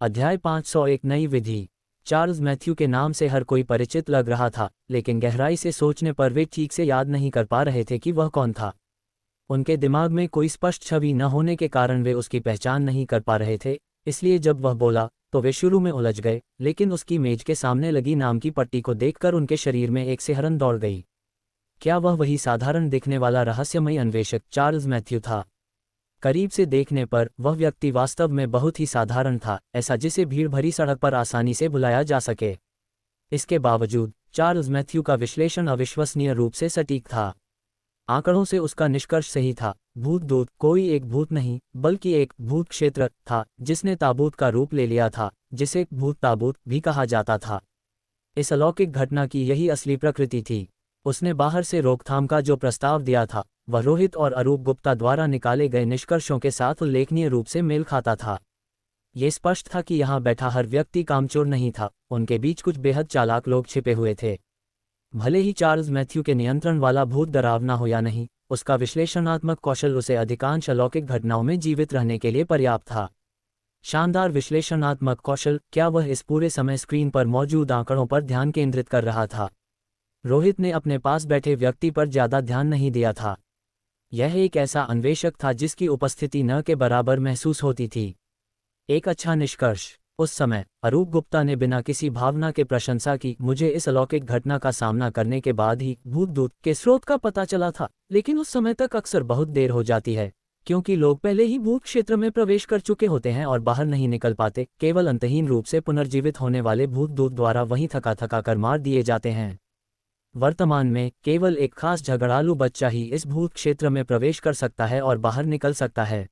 अध्याय 501 नई विधि। Charles Matthew के नाम से हर कोई परिचित लग रहा था, लेकिन गहराई से सोचने पर वे ठीक से याद नहीं कर पा रहे थे कि वह कौन था। उनके दिमाग में कोई स्पष्ट छवि न होने के कारण वे उसकी पहचान नहीं कर पा रहे थे, इसलिए जब वह बोला तो वे शुरू में उलझ गए, लेकिन उसकी मेज के सामने लगी नाम की पट्टी को देखकर उनके शरीर में एक सिहरन दौड़ गई। क्या वह वही साधारण दिखने वाला रहस्यमयी अन्वेषक चार्ल्स मैथ्यू था? करीब से देखने पर वह व्यक्ति वास्तव में बहुत ही साधारण था, ऐसा जिसे भीड़ भरी सड़क पर आसानी से बुलाया जा सके। इसके बावजूद चार्ल्स मैथ्यू का विश्लेषण अविश्वसनीय रूप से सटीक था। आंकड़ों से उसका निष्कर्ष सही था। भूत दूत कोई एक भूत नहीं, बल्कि एक भूत क्षेत्र था जिसने ताबूत का रूप ले लिया था, जिसे भूत ताबूत भी कहा जाता था। इस अलौकिक घटना की यही असली प्रकृति थी। उसने बाहर से रोकथाम का जो प्रस्ताव दिया था वह रोहित और अरूप गुप्ता द्वारा निकाले गए निष्कर्षों के साथ उल्लेखनीय रूप से मेल खाता था। ये स्पष्ट था कि यहाँ बैठा हर व्यक्ति कामचोर नहीं था, उनके बीच कुछ बेहद चालाक लोग छिपे हुए थे। भले ही चार्ल्स मैथ्यू के नियंत्रण वाला भूत डरावना हो या नहीं, उसका विश्लेषणात्मक कौशल उसे अधिकांश अलौकिक घटनाओं में जीवित रहने के लिए पर्याप्त था। शानदार विश्लेषणात्मक कौशल। क्या वह इस पूरे समय स्क्रीन पर मौजूद आंकड़ों पर ध्यान केंद्रित कर रहा था? रोहित ने अपने पास बैठे व्यक्ति पर ज्यादा ध्यान नहीं दिया था। यह एक ऐसा अन्वेषक था जिसकी उपस्थिति न के बराबर महसूस होती थी। एक अच्छा निष्कर्ष। उस समय अरूप गुप्ता ने बिना किसी भावना के प्रशंसा की। मुझे इस अलौकिक घटना का सामना करने के बाद ही भूत दूत के स्रोत का पता चला था, लेकिन उस समय तक अक्सर बहुत देर हो जाती है, क्योंकि लोग पहले ही भूत क्षेत्र में प्रवेश कर चुके होते हैं और बाहर नहीं निकल पाते। केवल अंतहीन रूप से पुनर्जीवित होने वाले भूत दूत द्वारा वहीं थका थका कर मार दिए जाते हैं। वर्तमान में केवल एक खास झगड़ालू बच्चा ही इस भूत क्षेत्र में प्रवेश कर सकता है और बाहर निकल सकता है।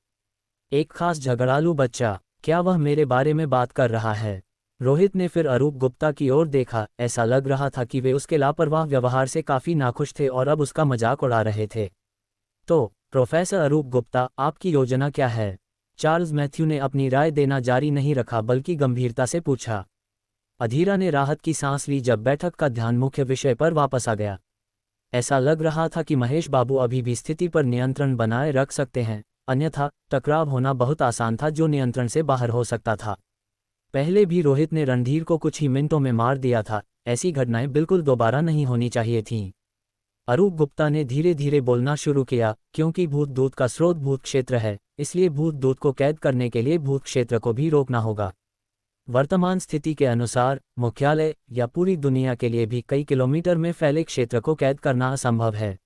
एक खास झगड़ालू बच्चा? क्या वह मेरे बारे में बात कर रहा है? रोहित ने फिर अरूप गुप्ता की ओर देखा। ऐसा लग रहा था कि वे उसके लापरवाह व्यवहार से काफी नाखुश थे और अब उसका मजाक उड़ा रहे थे। तो प्रोफेसर अरूप गुप्ता, आपकी योजना क्या है? चार्ल्स मैथ्यू ने अपनी राय देना जारी नहीं रखा, बल्कि गंभीरता से पूछा। अधीरा ने राहत की सांस ली जब बैठक का ध्यान मुख्य विषय पर वापस आ गया। ऐसा लग रहा था कि महेश बाबू अभी भी स्थिति पर नियंत्रण बनाए रख सकते हैं, अन्यथा टकराव होना बहुत आसान था जो नियंत्रण से बाहर हो सकता था। पहले भी रोहित ने रणधीर को कुछ ही मिनटों में मार दिया था। ऐसी घटनाएं बिल्कुल दोबारा नहीं होनी चाहिए थीं। अरूप गुप्ता ने धीरे धीरे बोलना शुरू किया। क्योंकि भूत दूत का स्रोत भूत क्षेत्र है, इसलिए भूत दूत को कैद करने के लिए भूत क्षेत्र को भी रोकना होगा। वर्तमान स्थिति के अनुसार मुख्यालय या पूरी दुनिया के लिए भी कई किलोमीटर में फैले क्षेत्र को कैद करना असंभव है।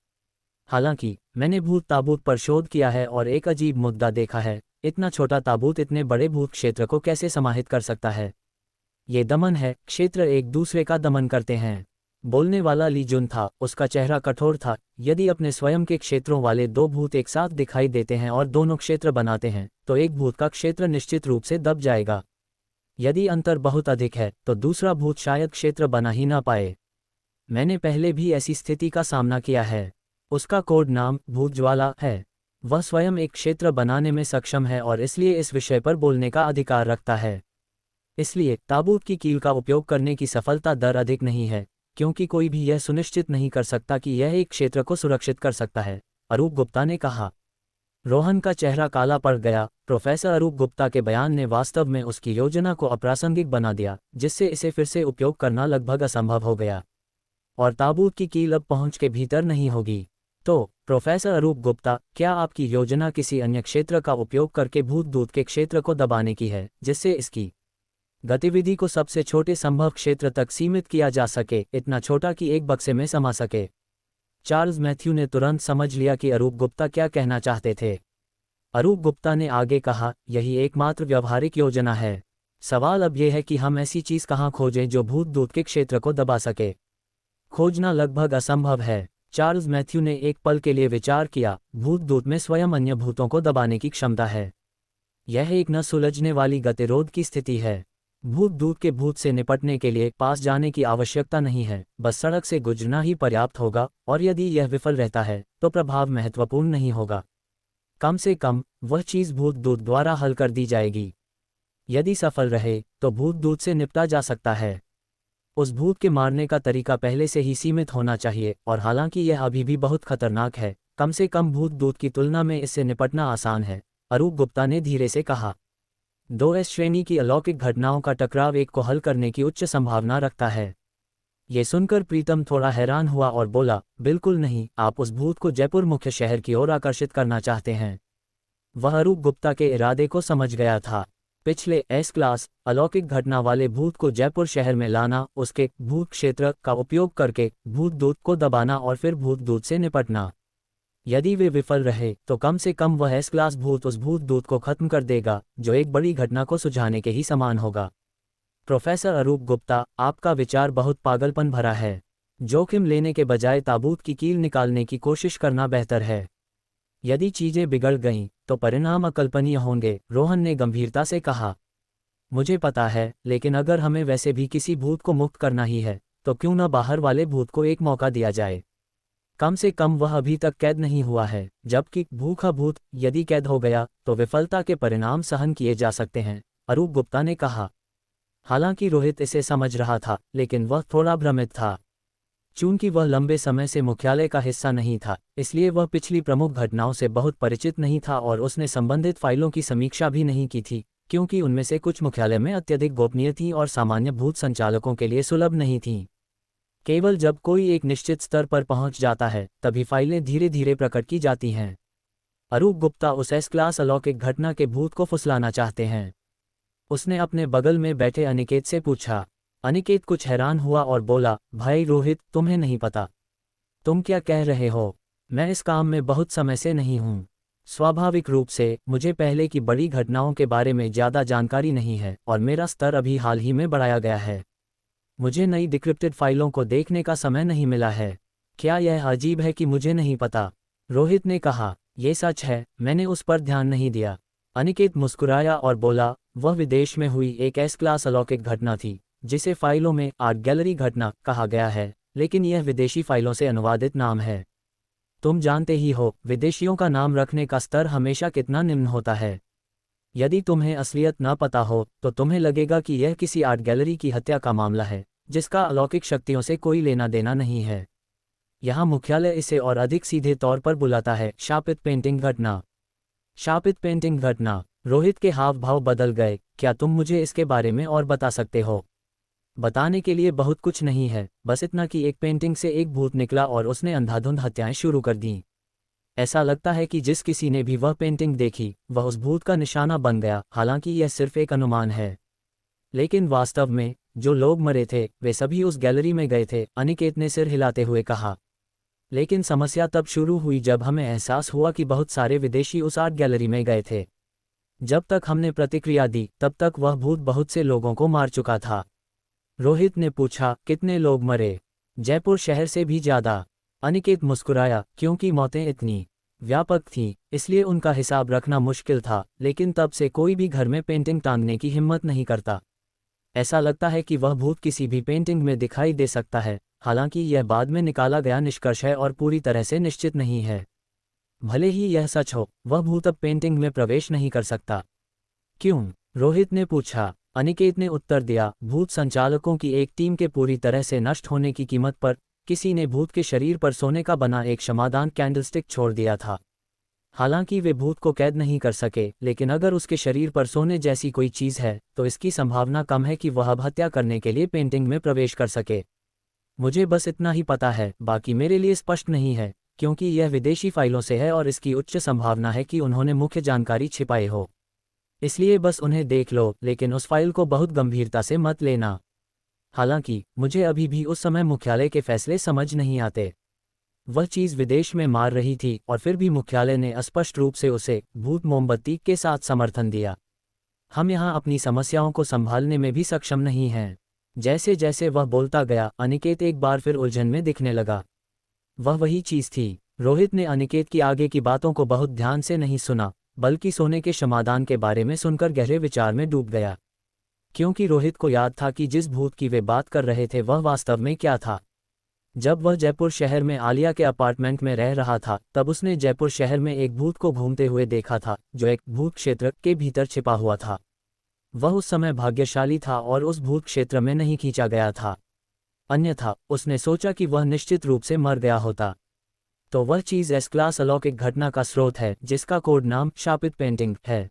हालांकि मैंने भूत ताबूत पर शोध किया है और एक अजीब मुद्दा देखा है। इतना छोटा ताबूत इतने बड़े भूत क्षेत्र को कैसे समाहित कर सकता है? ये दमन है। क्षेत्र एक दूसरे का दमन करते हैं। बोलने वाला ली जुन था। उसका चेहरा कठोर था। यदि अपने स्वयं के क्षेत्रों वाले दो भूत एक साथ दिखाई देते हैं और दोनों क्षेत्र बनाते हैं, तो एक भूत का क्षेत्र निश्चित रूप से दब जाएगा। यदि अंतर बहुत अधिक है तो दूसरा भूत शायद क्षेत्र बना ही ना पाए। मैंने पहले भी ऐसी स्थिति का सामना किया है। उसका कोड नाम भूत ज्वाला है। वह स्वयं एक क्षेत्र बनाने में सक्षम है और इसलिए इस विषय पर बोलने का अधिकार रखता है। इसलिए ताबूत की कील का उपयोग करने की सफलता दर अधिक नहीं है, क्योंकि कोई भी यह सुनिश्चित नहीं कर सकता कि यह एक क्षेत्र को सुरक्षित कर सकता है, अरूप गुप्ता ने कहा। रोहन का चेहरा काला पड़ गया। प्रोफेसर अरूप गुप्ता के बयान ने वास्तव में उसकी योजना को अप्रासंगिक बना दिया, जिससे इसे फिर से उपयोग करना लगभग असंभव हो गया। और ताबूत की कील अब पहुंच के भीतर नहीं होगी। तो प्रोफेसर अरूप गुप्ता, क्या आपकी योजना किसी अन्य क्षेत्र का उपयोग करके भूत दूत के क्षेत्र को दबाने की है, जिससे इसकी गतिविधि को सबसे छोटे संभव क्षेत्र तक सीमित किया जा सके, इतना छोटा कि एक बक्से में समा सके? चार्ल्स मैथ्यू ने तुरंत समझ लिया कि अरूप गुप्ता क्या कहना चाहते थे। अरूप गुप्ता ने आगे कहा, यही एकमात्र व्यवहारिक योजना है। सवाल अब यह है कि हम ऐसी चीज कहाँ खोजें जो भूत दूत के क्षेत्र को दबा सके। खोजना लगभग असंभव है। चार्ल्स मैथ्यू ने एक पल के लिए विचार किया। भूत दूत में स्वयं अन्य भूतों को दबाने की क्षमता है। यह एक न सुलझने वाली गतिरोध की स्थिति है। भूत दूत के भूत से निपटने के लिए पास जाने की आवश्यकता नहीं है, बस सड़क से गुजरना ही पर्याप्त होगा, और यदि यह विफल रहता है तो प्रभाव महत्वपूर्ण नहीं होगा। कम से कम वह चीज भूत दूत द्वारा हल कर दी जाएगी। यदि सफल रहे तो भूत दूत से निपटा जा सकता है। उस भूत के मारने का तरीका पहले से ही सीमित होना चाहिए, और हालांकि यह अभी भी बहुत खतरनाक है, कम से कम भूत दूत की तुलना में इससे निपटना आसान है, अरूप गुप्ता ने धीरे से कहा। दो एस श्रेणी की अलौकिक घटनाओं का टकराव एक को हल करने की उच्च संभावना रखता है। ये सुनकर प्रीतम थोड़ा हैरान हुआ और बोला, बिल्कुल नहीं, आप उस भूत को जयपुर मुख्य शहर की ओर आकर्षित करना चाहते हैं। वह अरूप गुप्ता के इरादे को समझ गया था। पिछले एस क्लास अलौकिक घटना वाले भूत को जयपुर शहर में लाना, उसके भूत क्षेत्र का उपयोग करके भूत दूत को दबाना और फिर भूत दूत से निपटना। यदि वे विफल रहे तो कम से कम वह एस क्लास भूत उस भूत दूत को खत्म कर देगा, जो एक बड़ी घटना को सुझाने के ही समान होगा। प्रोफेसर अरूप गुप्ता, आपका विचार बहुत पागलपन भरा है। जोखिम लेने के बजाय ताबूत की कील निकालने की कोशिश करना बेहतर है। यदि चीजें बिगड़ गईं तो परिणाम अकल्पनीय होंगे, रोहन ने गंभीरता से कहा। मुझे पता है, लेकिन अगर हमें वैसे भी किसी भूत को मुक्त करना ही है तो क्यों न बाहर वाले भूत को एक मौका दिया जाए। कम से कम वह अभी तक कैद नहीं हुआ है, जबकि भूखा भूत यदि कैद हो गया तो विफलता के परिणाम सहन किए जा सकते हैं, अरूप गुप्ता ने कहा। हालांकि रोहित इसे समझ रहा था, लेकिन वह थोड़ा भ्रमित था। चूंकि वह लंबे समय से मुख्यालय का हिस्सा नहीं था, इसलिए वह पिछली प्रमुख घटनाओं से बहुत परिचित नहीं था और उसने संबंधित फाइलों की समीक्षा भी नहीं की थी, क्योंकि उनमें से कुछ मुख्यालय में अत्यधिक गोपनीय थीं और सामान्य भूत संचालकों के लिए सुलभ नहीं थीं। केवल जब कोई एक निश्चित स्तर पर पहुंच जाता है तभी फाइलें धीरे धीरे प्रकट की जाती हैं। अरूप गुप्ता उस एस क्लास अलौकिक घटना के भूत को फुसलाना चाहते हैं। उसने अपने बगल में बैठे अनिकेत से पूछा। अनिकेत कुछ हैरान हुआ और बोला, भाई रोहित, तुम्हें नहीं पता। तुम क्या कह रहे हो? मैं इस काम में बहुत समय से नहीं हूँ। स्वाभाविक रूप से मुझे पहले की बड़ी घटनाओं के बारे में ज़्यादा जानकारी नहीं है और मेरा स्तर अभी हाल ही में बढ़ाया गया है। मुझे नई डिक्रिप्टेड फाइलों को देखने का समय नहीं मिला है। क्या यह अजीब है कि मुझे नहीं पता? रोहित ने कहा। यह सच है, मैंने उस पर ध्यान नहीं दिया। अनिकेत मुस्कुराया और बोला, वह विदेश में हुई एक एस क्लास अलौकिक घटना थी, जिसे फाइलों में आर्ट गैलरी घटना कहा गया है, लेकिन यह विदेशी फाइलों से अनुवादित नाम है। तुम जानते ही हो, विदेशियों का नाम रखने का स्तर हमेशा कितना निम्न होता है। यदि तुम्हें असलियत न पता हो तो तुम्हें लगेगा कि यह किसी आर्ट गैलरी की हत्या का मामला है, जिसका अलौकिक शक्तियों से कोई लेना देना नहीं है। यहाँ मुख्यालय इसे और अधिक सीधे तौर पर बुलाता है शापित पेंटिंग घटना। शापित पेंटिंग घटना। रोहित के हाव भाव बदल गए। क्या तुम मुझे इसके बारे में और बता सकते हो? बताने के लिए बहुत कुछ नहीं है, बस इतना कि एक पेंटिंग से एक भूत निकला और उसने अंधाधुंध हत्याएं शुरू कर दीं। ऐसा लगता है कि जिस किसी ने भी वह पेंटिंग देखी वह उस भूत का निशाना बन गया। हालांकि यह सिर्फ एक अनुमान है, लेकिन वास्तव में जो लोग मरे थे वे सभी उस गैलरी में गए थे, अनिकेत ने सिर हिलाते हुए कहा। लेकिन समस्या तब शुरू हुई जब हमें एहसास हुआ कि बहुत सारे विदेशी उस आर्ट गैलरी में गए थे। जब तक हमने प्रतिक्रिया दी तब तक वह भूत बहुत से लोगों को मार चुका था। रोहित ने पूछा, कितने लोग मरे? जयपुर शहर से भी ज़्यादा। अनिकेत मुस्कुराया, क्योंकि मौतें इतनी व्यापक थीं, इसलिए उनका हिसाब रखना मुश्किल था, लेकिन तब से कोई भी घर में पेंटिंग टांगने की हिम्मत नहीं करता। ऐसा लगता है कि वह भूत किसी भी पेंटिंग में दिखाई दे सकता है। हालांकि यह बाद में निकाला गया निष्कर्ष है और पूरी तरह से निश्चित नहीं है। भले ही यह सच हो, वह भूत अब पेंटिंग में प्रवेश नहीं कर सकता। क्यों? रोहित ने पूछा। अनिकेत ने उत्तर दिया, भूत संचालकों की एक टीम के पूरी तरह से नष्ट होने की कीमत पर किसी ने भूत के शरीर पर सोने का बना एक क्षमादान कैंडलस्टिक छोड़ दिया था। हालांकि वे भूत को कैद नहीं कर सके, लेकिन अगर उसके शरीर पर सोने जैसी कोई चीज़ है तो इसकी संभावना कम है कि वह अब हत्या करने के लिए पेंटिंग में प्रवेश कर सके। मुझे बस इतना ही पता है, बाकी मेरे लिए स्पष्ट नहीं है, क्योंकि यह विदेशी फाइलों से है और इसकी उच्च संभावना है कि उन्होंने मुख्य जानकारी छिपाई हो। इसलिए बस उन्हें देख लो, लेकिन उस फाइल को बहुत गंभीरता से मत लेना। हालांकि मुझे अभी भी उस समय मुख्यालय के फैसले समझ नहीं आते। वह चीज़ विदेश में मार रही थी और फिर भी मुख्यालय ने स्पष्ट रूप से उसे भूत मोमबत्ती के साथ समर्थन दिया। हम यहाँ अपनी समस्याओं को संभालने में भी सक्षम नहीं हैं। जैसे जैसे वह बोलता गया, अनिकेत एक बार फिर उलझन में दिखने लगा। वह वही चीज़ थी। रोहित ने अनिकेत की आगे की बातों को बहुत ध्यान से नहीं सुना, बल्कि सोने के क्षमादान के बारे में सुनकर गहरे विचार में डूब गया। क्योंकि रोहित को याद था कि जिस भूत की वे बात कर रहे थे वह वास्तव में क्या था। जब वह जयपुर शहर में आलिया के अपार्टमेंट में रह रहा था तब उसने जयपुर शहर में एक भूत को घूमते हुए देखा था, जो एक भूत क्षेत्र के भीतर छिपा हुआ था। वह उस समय भाग्यशाली था और उस भूत क्षेत्र में नहीं खींचा गया था, अन्यथा उसने सोचा कि वह निश्चित रूप से मर गया होता। तो वह चीज़ एस क्लास अलौकिक घटना का स्रोत है, जिसका कोड नाम शापित पेंटिंग है।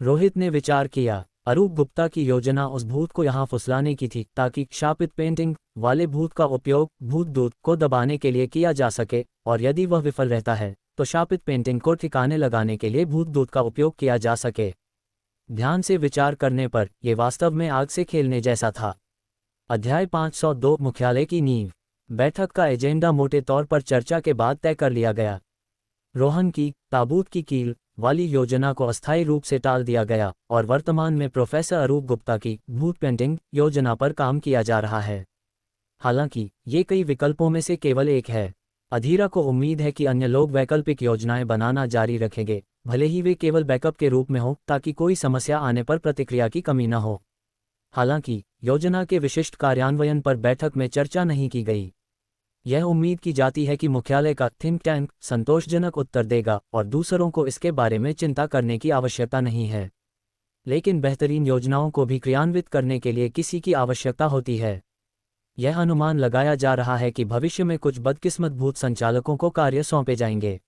रोहित ने विचार किया। अरूप गुप्ता की योजना उस भूत को यहाँ फुसलाने की थी ताकि शापित पेंटिंग वाले भूत का उपयोग भूत दूत को दबाने के लिए किया जा सके, और यदि वह विफल रहता है तो शापित पेंटिंग को ठिकाने लगाने के लिए भूत दूत का उपयोग किया जा सके। ध्यान से विचार करने पर यह वास्तव में आग से खेलने जैसा था। अध्याय 502 मुख्यालय की नींव। बैठक का एजेंडा मोटे तौर पर चर्चा के बाद तय कर लिया गया। रोहन की ताबूत की कील वाली योजना को अस्थायी रूप से टाल दिया गया और वर्तमान में प्रोफेसर अरूप गुप्ता की भूत पेंटिंग योजना पर काम किया जा रहा है। हालांकि ये कई विकल्पों में से केवल एक है। अधीरा को उम्मीद है कि अन्य लोग वैकल्पिक योजनाएं बनाना जारी रखेंगे, भले ही वे केवल बैकअप के रूप में हो, ताकि कोई समस्या आने पर प्रतिक्रिया की कमी न हो। हालांकि योजना के विशिष्ट कार्यान्वयन पर बैठक में चर्चा नहीं की गई। यह उम्मीद की जाती है कि मुख्यालय का थिंक टैंक संतोषजनक उत्तर देगा और दूसरों को इसके बारे में चिंता करने की आवश्यकता नहीं है। लेकिन बेहतरीन योजनाओं को भी क्रियान्वित करने के लिए किसी की आवश्यकता होती है। यह अनुमान लगाया जा रहा है कि भविष्य में कुछ बदकिस्मत भूत संचालकों को कार्य सौंपे जाएंगे।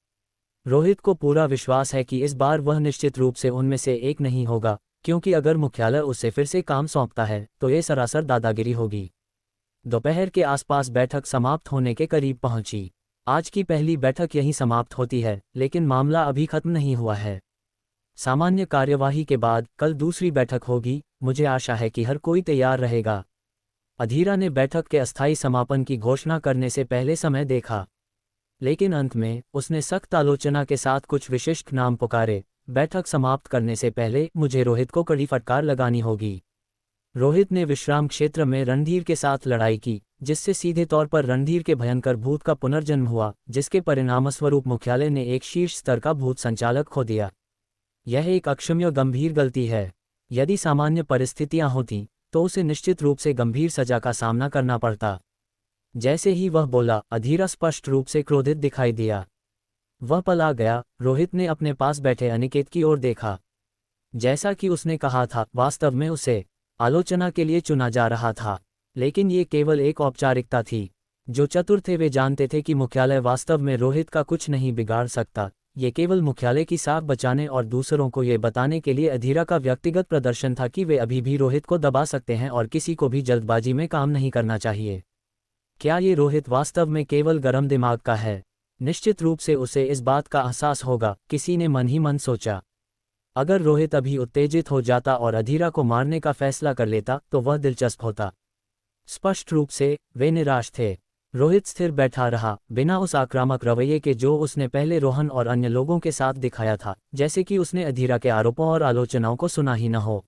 रोहित को पूरा विश्वास है कि इस बार वह निश्चित रूप से उनमें से एक नहीं होगा, क्योंकि अगर मुख्यालय उसे फिर से काम सौंपता है तो ये सरासर दादागिरी होगी। दोपहर के आसपास बैठक समाप्त होने के करीब पहुंची। आज की पहली बैठक यहीं समाप्त होती है, लेकिन मामला अभी खत्म नहीं हुआ है। सामान्य कार्यवाही के बाद कल दूसरी बैठक होगी। मुझे आशा है कि हर कोई तैयार रहेगा। अधीरा ने बैठक के अस्थायी समापन की घोषणा करने से पहले समय देखा, लेकिन अंत में उसने सख्त आलोचना के साथ कुछ विशिष्ट नाम पुकारे। बैठक समाप्त करने से पहले मुझे रोहित को कड़ी फटकार लगानी होगी। रोहित ने विश्राम क्षेत्र में रणधीर के साथ लड़ाई की, जिससे सीधे तौर पर रणधीर के भयंकर भूत का पुनर्जन्म हुआ, जिसके परिणामस्वरूप मुख्यालय ने एक शीर्ष स्तर का भूत संचालक खो दिया। यह एक अक्षम्य गंभीर गलती है। यदि सामान्य परिस्थितियां होती तो उसे निश्चित रूप से गंभीर सजा का सामना करना पड़ता। जैसे ही वह बोला, अधीरा स्पष्ट रूप से क्रोधित दिखाई दिया। वह पला गया। रोहित ने अपने पास बैठे अनिकेत की ओर देखा। जैसा कि उसने कहा था, वास्तव में उसे आलोचना के लिए चुना जा रहा था, लेकिन ये केवल एक औपचारिकता थी। जो चतुर थे वे जानते थे कि मुख्यालय वास्तव में रोहित का कुछ नहीं बिगाड़ सकता। ये केवल मुख्यालय की साख बचाने और दूसरों को ये बताने के लिए अधीरा का व्यक्तिगत प्रदर्शन था कि वे अभी भी रोहित को दबा सकते हैं और किसी को भी जल्दबाजी में काम नहीं करना चाहिए। क्या ये रोहित वास्तव में केवल गर्म दिमाग का है? निश्चित रूप से उसे इस बात का एहसास होगा, किसी ने मन ही मन सोचा। अगर रोहित अभी उत्तेजित हो जाता और अधीरा को मारने का फैसला कर लेता तो वह दिलचस्प होता। स्पष्ट रूप से वे निराश थे। रोहित स्थिर बैठा रहा, बिना उस आक्रामक रवैये के जो उसने पहले रोहन और अन्य लोगों के साथ दिखाया था, जैसे कि उसने अधीरा के आरोपों और आलोचनाओं को सुना ही न हो।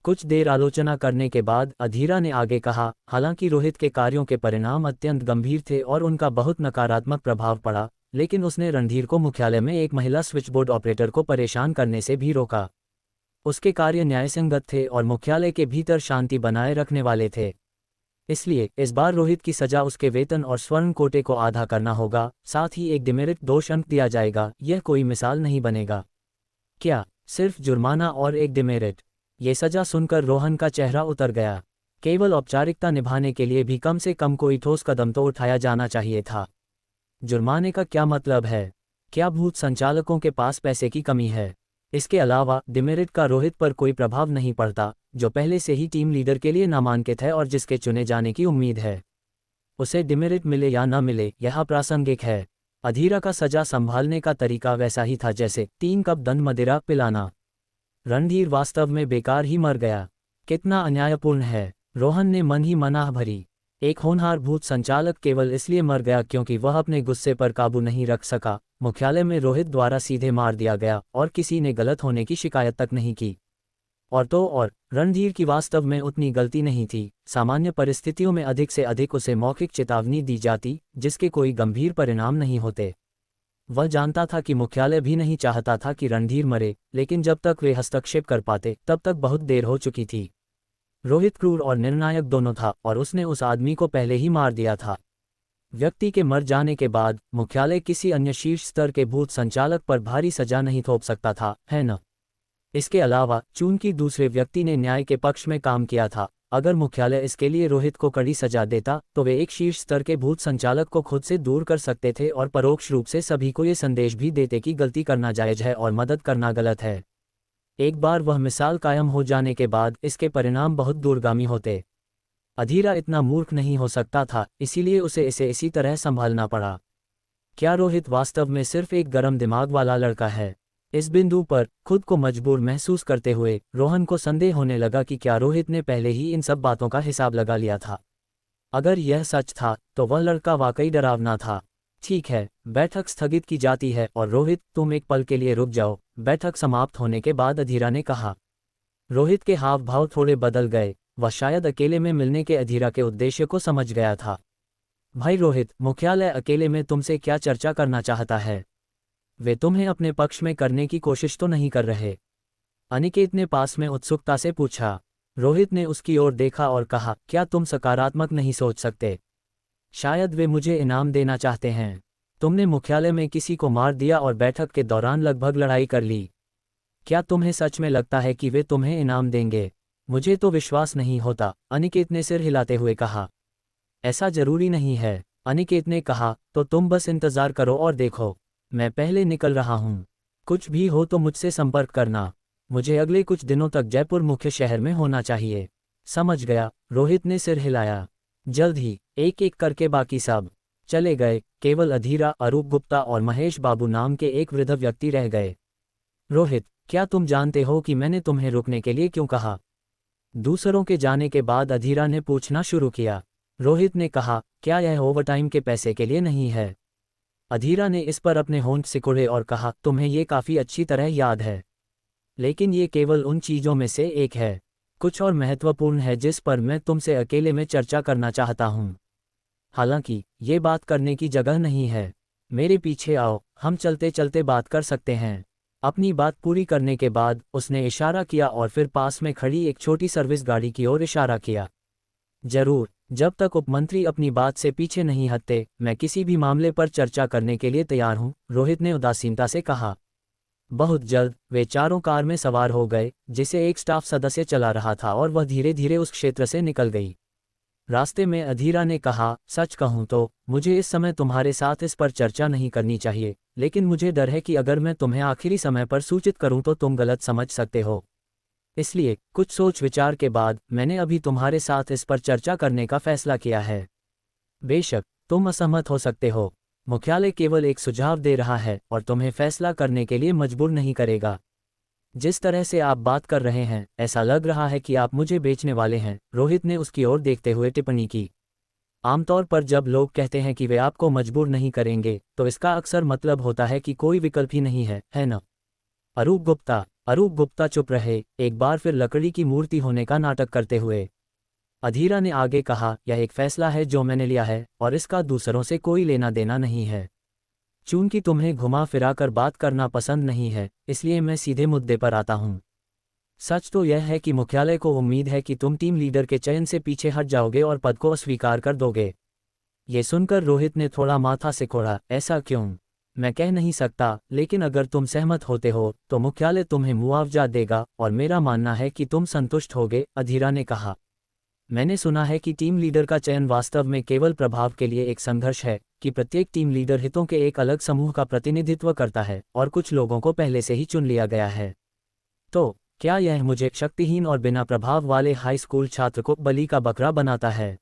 कुछ देर आलोचना करने के बाद अधीरा ने आगे कहा, हालांकि रोहित के कार्यों के परिणाम अत्यंत गंभीर थे और उनका बहुत नकारात्मक प्रभाव पड़ा, लेकिन उसने रणधीर को मुख्यालय में एक महिला स्विचबोर्ड ऑपरेटर को परेशान करने से भी रोका। उसके कार्य न्यायसंगत थे और मुख्यालय के भीतर शांति बनाए रखने वाले थे। इसलिए इस बार रोहित की सजा उसके वेतन और स्वर्ण कोटे को आधा करना होगा, साथ ही एक डिमेरिट दोष अंक दिया जाएगा। यह कोई मिसाल नहीं बनेगा। क्या सिर्फ जुर्माना और एक डिमेरिट? ये सजा सुनकर रोहन का चेहरा उतर गया। केवल औपचारिकता निभाने के लिए भी कम से कम कोई ठोस कदम तो उठाया जाना चाहिए था। जुर्माने का क्या मतलब है? क्या भूत संचालकों के पास पैसे की कमी है? इसके अलावा डिमेरिट का रोहित पर कोई प्रभाव नहीं पड़ता, जो पहले से ही टीम लीडर के लिए नामांकित है और जिसके चुने जाने की उम्मीद है। उसे डिमेरिट मिले या न मिले यह अप्रासंगिक है। अधीरा का सजा संभालने का तरीका वैसा ही था जैसे 3 कप दंड मदिरा पिलाना। रणधीर वास्तव में बेकार ही मर गया। कितना अन्यायपूर्ण है। रोहन ने मन ही मनाह भरी। एक होनहार भूत संचालक केवल इसलिए मर गया क्योंकि वह अपने गुस्से पर काबू नहीं रख सका। मुख्यालय में रोहित द्वारा सीधे मार दिया गया और किसी ने गलत होने की शिकायत तक नहीं की। और रणधीर की वास्तव में उतनी गलती नहीं थी। सामान्य परिस्थितियों में अधिक से अधिक उसे मौखिक चेतावनी दी जाती, जिसके कोई गंभीर परिणाम नहीं होते। वह जानता था कि मुख्यालय भी नहीं चाहता था कि रणधीर मरे, लेकिन जब तक वे हस्तक्षेप कर पाते तब तक बहुत देर हो चुकी थी। रोहित क्रूर और निर्णायक दोनों था और उसने उस आदमी को पहले ही मार दिया था। व्यक्ति के मर जाने के बाद मुख्यालय किसी अन्य शीर्ष स्तर के भूत संचालक पर भारी सजा नहीं थोप सकता था, है न? इसके अलावा चूंकि दूसरे व्यक्ति ने न्याय के पक्ष में काम किया था, अगर मुख्यालय इसके लिए रोहित को कड़ी सजा देता तो वे एक शीर्ष स्तर के भूत संचालक को खुद से दूर कर सकते थे और परोक्ष रूप से सभी को ये संदेश भी देते कि गलती करना जायज है और मदद करना गलत है। एक बार वह मिसाल कायम हो जाने के बाद इसके परिणाम बहुत दूरगामी होते। अधीरा इतना मूर्ख नहीं हो सकता था, इसीलिए उसे इसे इसी तरह संभालना पड़ा। क्या रोहित वास्तव में सिर्फ एक गर्म दिमाग वाला लड़का है? इस बिंदु पर खुद को मजबूर महसूस करते हुए रोहन को संदेह होने लगा कि क्या रोहित ने पहले ही इन सब बातों का हिसाब लगा लिया था। अगर यह सच था तो वह लड़का वाकई डरावना था। ठीक है, बैठक स्थगित की जाती है और रोहित तुम एक पल के लिए रुक जाओ, बैठक समाप्त होने के बाद अधीरा ने कहा। रोहित के हाव भाव थोड़े बदल गए, वह शायद अकेले में मिलने के अधीरा के उद्देश्य को समझ गया था। भाई रोहित, मुख्यालय अकेले में तुमसे क्या चर्चा करना चाहता है? वे तुम्हें अपने पक्ष में करने की कोशिश तो नहीं कर रहे? अनिकेत ने पास में उत्सुकता से पूछा। रोहित ने उसकी ओर देखा और कहा, क्या तुम सकारात्मक नहीं सोच सकते? शायद वे मुझे इनाम देना चाहते हैं। तुमने मुख्यालय में किसी को मार दिया और बैठक के दौरान लगभग लड़ाई कर ली। क्या तुम्हें सच में लगता है कि वे तुम्हें इनाम देंगे? मुझे तो विश्वास नहीं होता, अनिकेत ने सिर हिलाते हुए कहा। ऐसा जरूरी नहीं है, अनिकेत ने कहा, तो तुम बस इंतजार करो और देखो। मैं पहले निकल रहा हूँ। कुछ भी हो तो मुझसे संपर्क करना। मुझे अगले कुछ दिनों तक जयपुर मुख्य शहर में होना चाहिए। समझ गया, रोहित ने सिर हिलाया। जल्द ही एक एक करके बाकी सब चले गए, केवल अधीरा, अरूप गुप्ता और महेश बाबू नाम के एक वृद्ध व्यक्ति रह गए। रोहित, क्या तुम जानते हो कि मैंने तुम्हें रुकने के लिए क्यों कहा? दूसरों के जाने के बाद अधीरा ने पूछना शुरू किया। रोहित ने कहा, क्या यह ओवरटाइम के पैसे के लिए नहीं है? अधीरा ने इस पर अपने होंठ सिकुड़े और कहा, तुम्हें ये काफ़ी अच्छी तरह याद है, लेकिन ये केवल उन चीज़ों में से एक है। कुछ और महत्वपूर्ण है जिस पर मैं तुमसे अकेले में चर्चा करना चाहता हूँ। हालांकि ये बात करने की जगह नहीं है। मेरे पीछे आओ, हम चलते चलते बात कर सकते हैं। अपनी बात पूरी करने के बाद उसने इशारा किया और फिर पास में खड़ी एक छोटी सर्विस गाड़ी की ओर इशारा किया। जरूर, जब तक उपमंत्री अपनी बात से पीछे नहीं हटते, मैं किसी भी मामले पर चर्चा करने के लिए तैयार हूं, रोहित ने उदासीनता से कहा। बहुत जल्द वे चारों कार में सवार हो गए, जिसे एक स्टाफ सदस्य चला रहा था, और वह धीरे धीरे उस क्षेत्र से निकल गई। रास्ते में अधीरा ने कहा, सच कहूं तो मुझे इस समय तुम्हारे साथ इस पर चर्चा नहीं करनी चाहिए, लेकिन मुझे डर है कि अगर मैं तुम्हें आखिरी समय पर सूचित करूं तो तुम गलत समझ सकते हो। इसलिए कुछ सोच विचार के बाद मैंने अभी तुम्हारे साथ इस पर चर्चा करने का फैसला किया है। बेशक तुम असहमत हो सकते हो, मुख्यालय केवल एक सुझाव दे रहा है और तुम्हें फैसला करने के लिए मजबूर नहीं करेगा। जिस तरह से आप बात कर रहे हैं, ऐसा लग रहा है कि आप मुझे बेचने वाले हैं, रोहित ने उसकी ओर देखते हुए टिप्पणी की। आमतौर पर जब लोग कहते हैं कि वे आपको मजबूर नहीं करेंगे, तो इसका अक्सर मतलब होता है कि कोई विकल्प ही नहीं है न? अरूप गुप्ता चुप रहे, एक बार फिर लकड़ी की मूर्ति होने का नाटक करते हुए। अधीरा ने आगे कहा, यह एक फैसला है जो मैंने लिया है और इसका दूसरों से कोई लेना देना नहीं है। चूंकि तुम्हें घुमा फिरा कर बात करना पसंद नहीं है, इसलिए मैं सीधे मुद्दे पर आता हूँ। सच तो यह है कि मुख्यालय को उम्मीद है कि तुम टीम लीडर के चयन से पीछे हट जाओगे और पद को अस्वीकार कर दोगे। ये सुनकर रोहित ने थोड़ा माथा सिकोड़ा। ऐसा क्यों? मैं कह नहीं सकता, लेकिन अगर तुम सहमत होते हो तो मुख्यालय तुम्हें मुआवजा देगा और मेरा मानना है कि तुम संतुष्ट होगे, अधीरा ने कहा। मैंने सुना है कि टीम लीडर का चयन वास्तव में केवल प्रभाव के लिए एक संघर्ष है, कि प्रत्येक टीम लीडर हितों के एक अलग समूह का प्रतिनिधित्व करता है और कुछ लोगों को पहले से ही चुन लिया गया है। तो क्या यह मुझे शक्तिहीन और बिना प्रभाव वाले हाई स्कूल छात्र को बलि का बकरा बनाता है?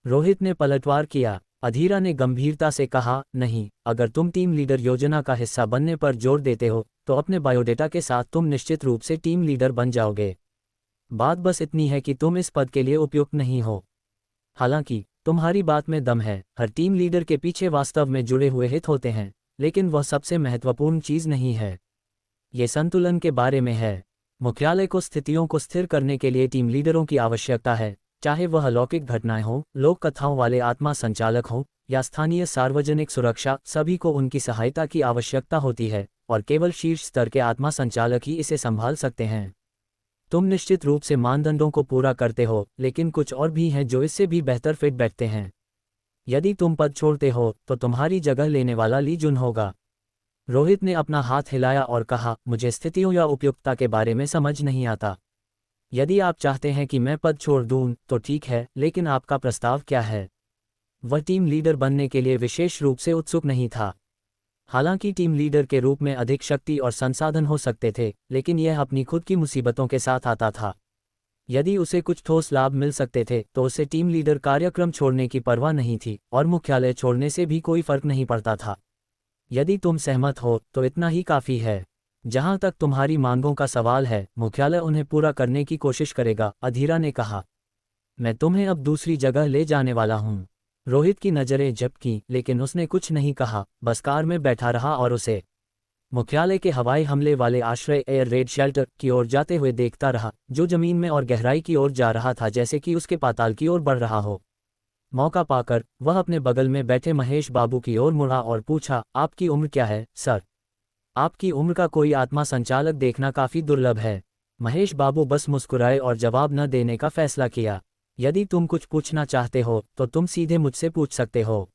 रोहित ने पलटवार किया। अधीरा ने गंभीरता से कहा, नहीं, अगर तुम टीम लीडर योजना का हिस्सा बनने पर जोर देते हो तो अपने बायोडेटा के साथ तुम निश्चित रूप से टीम लीडर बन जाओगे। बात बस इतनी है कि तुम इस पद के लिए उपयुक्त नहीं हो। हालांकि तुम्हारी बात में दम है, हर टीम लीडर के पीछे वास्तव में जुड़े हुए हित होते हैं, लेकिन वह सबसे महत्वपूर्ण चीज़ नहीं है। ये संतुलन के बारे में है। मुख्यालय को स्थितियों को स्थिर करने के लिए टीम लीडरों की आवश्यकता है, चाहे वह अलौकिक घटनाएं हों, लोक कथाओं वाले आत्मा संचालक हों या स्थानीय सार्वजनिक सुरक्षा, सभी को उनकी सहायता की आवश्यकता होती है और केवल शीर्ष स्तर के आत्मा संचालक ही इसे संभाल सकते हैं। तुम निश्चित रूप से मानदंडों को पूरा करते हो, लेकिन कुछ और भी हैं जो इससे भी बेहतर फिट बैठते हैं। यदि तुम पद छोड़ते हो तो तुम्हारी जगह लेने वाला ली जुन होगा। रोहित ने अपना हाथ हिलाया और कहा, मुझे स्थितियों या उपयुक्तता के बारे में समझ नहीं आता। यदि आप चाहते हैं कि मैं पद छोड़ दूं तो ठीक है, लेकिन आपका प्रस्ताव क्या है? वह टीम लीडर बनने के लिए विशेष रूप से उत्सुक नहीं था। हालांकि टीम लीडर के रूप में अधिक शक्ति और संसाधन हो सकते थे, लेकिन यह अपनी खुद की मुसीबतों के साथ आता था। यदि उसे कुछ ठोस लाभ मिल सकते थे तो उसे टीम लीडर कार्यक्रम छोड़ने की परवाह नहीं थी, और मुख्यालय छोड़ने से भी कोई फर्क नहीं पड़ता था। यदि तुम सहमत हो तो इतना ही काफ़ी है। जहां तक तुम्हारी मांगों का सवाल है, मुख्यालय उन्हें पूरा करने की कोशिश करेगा, अधीरा ने कहा। मैं तुम्हें अब दूसरी जगह ले जाने वाला हूँ। रोहित की नज़रें झपकीं, लेकिन उसने कुछ नहीं कहा, बस कार में बैठा रहा और उसे मुख्यालय के हवाई हमले वाले आश्रय एयर रेड शेल्टर की ओर जाते हुए देखता रहा, जो जमीन में और गहराई की ओर जा रहा था, जैसे कि उसके पाताल की ओर बढ़ रहा हो। मौका पाकर वह अपने बगल में बैठे महेश बाबू की ओर मुड़ा और पूछा, आपकी उम्र क्या है, सर? आपकी उम्र का कोई आत्मा संचालक देखना काफ़ी दुर्लभ है। महेश बाबू बस मुस्कुराए और जवाब न देने का फैसला किया। यदि तुम कुछ पूछना चाहते हो तो तुम सीधे मुझसे पूछ सकते हो।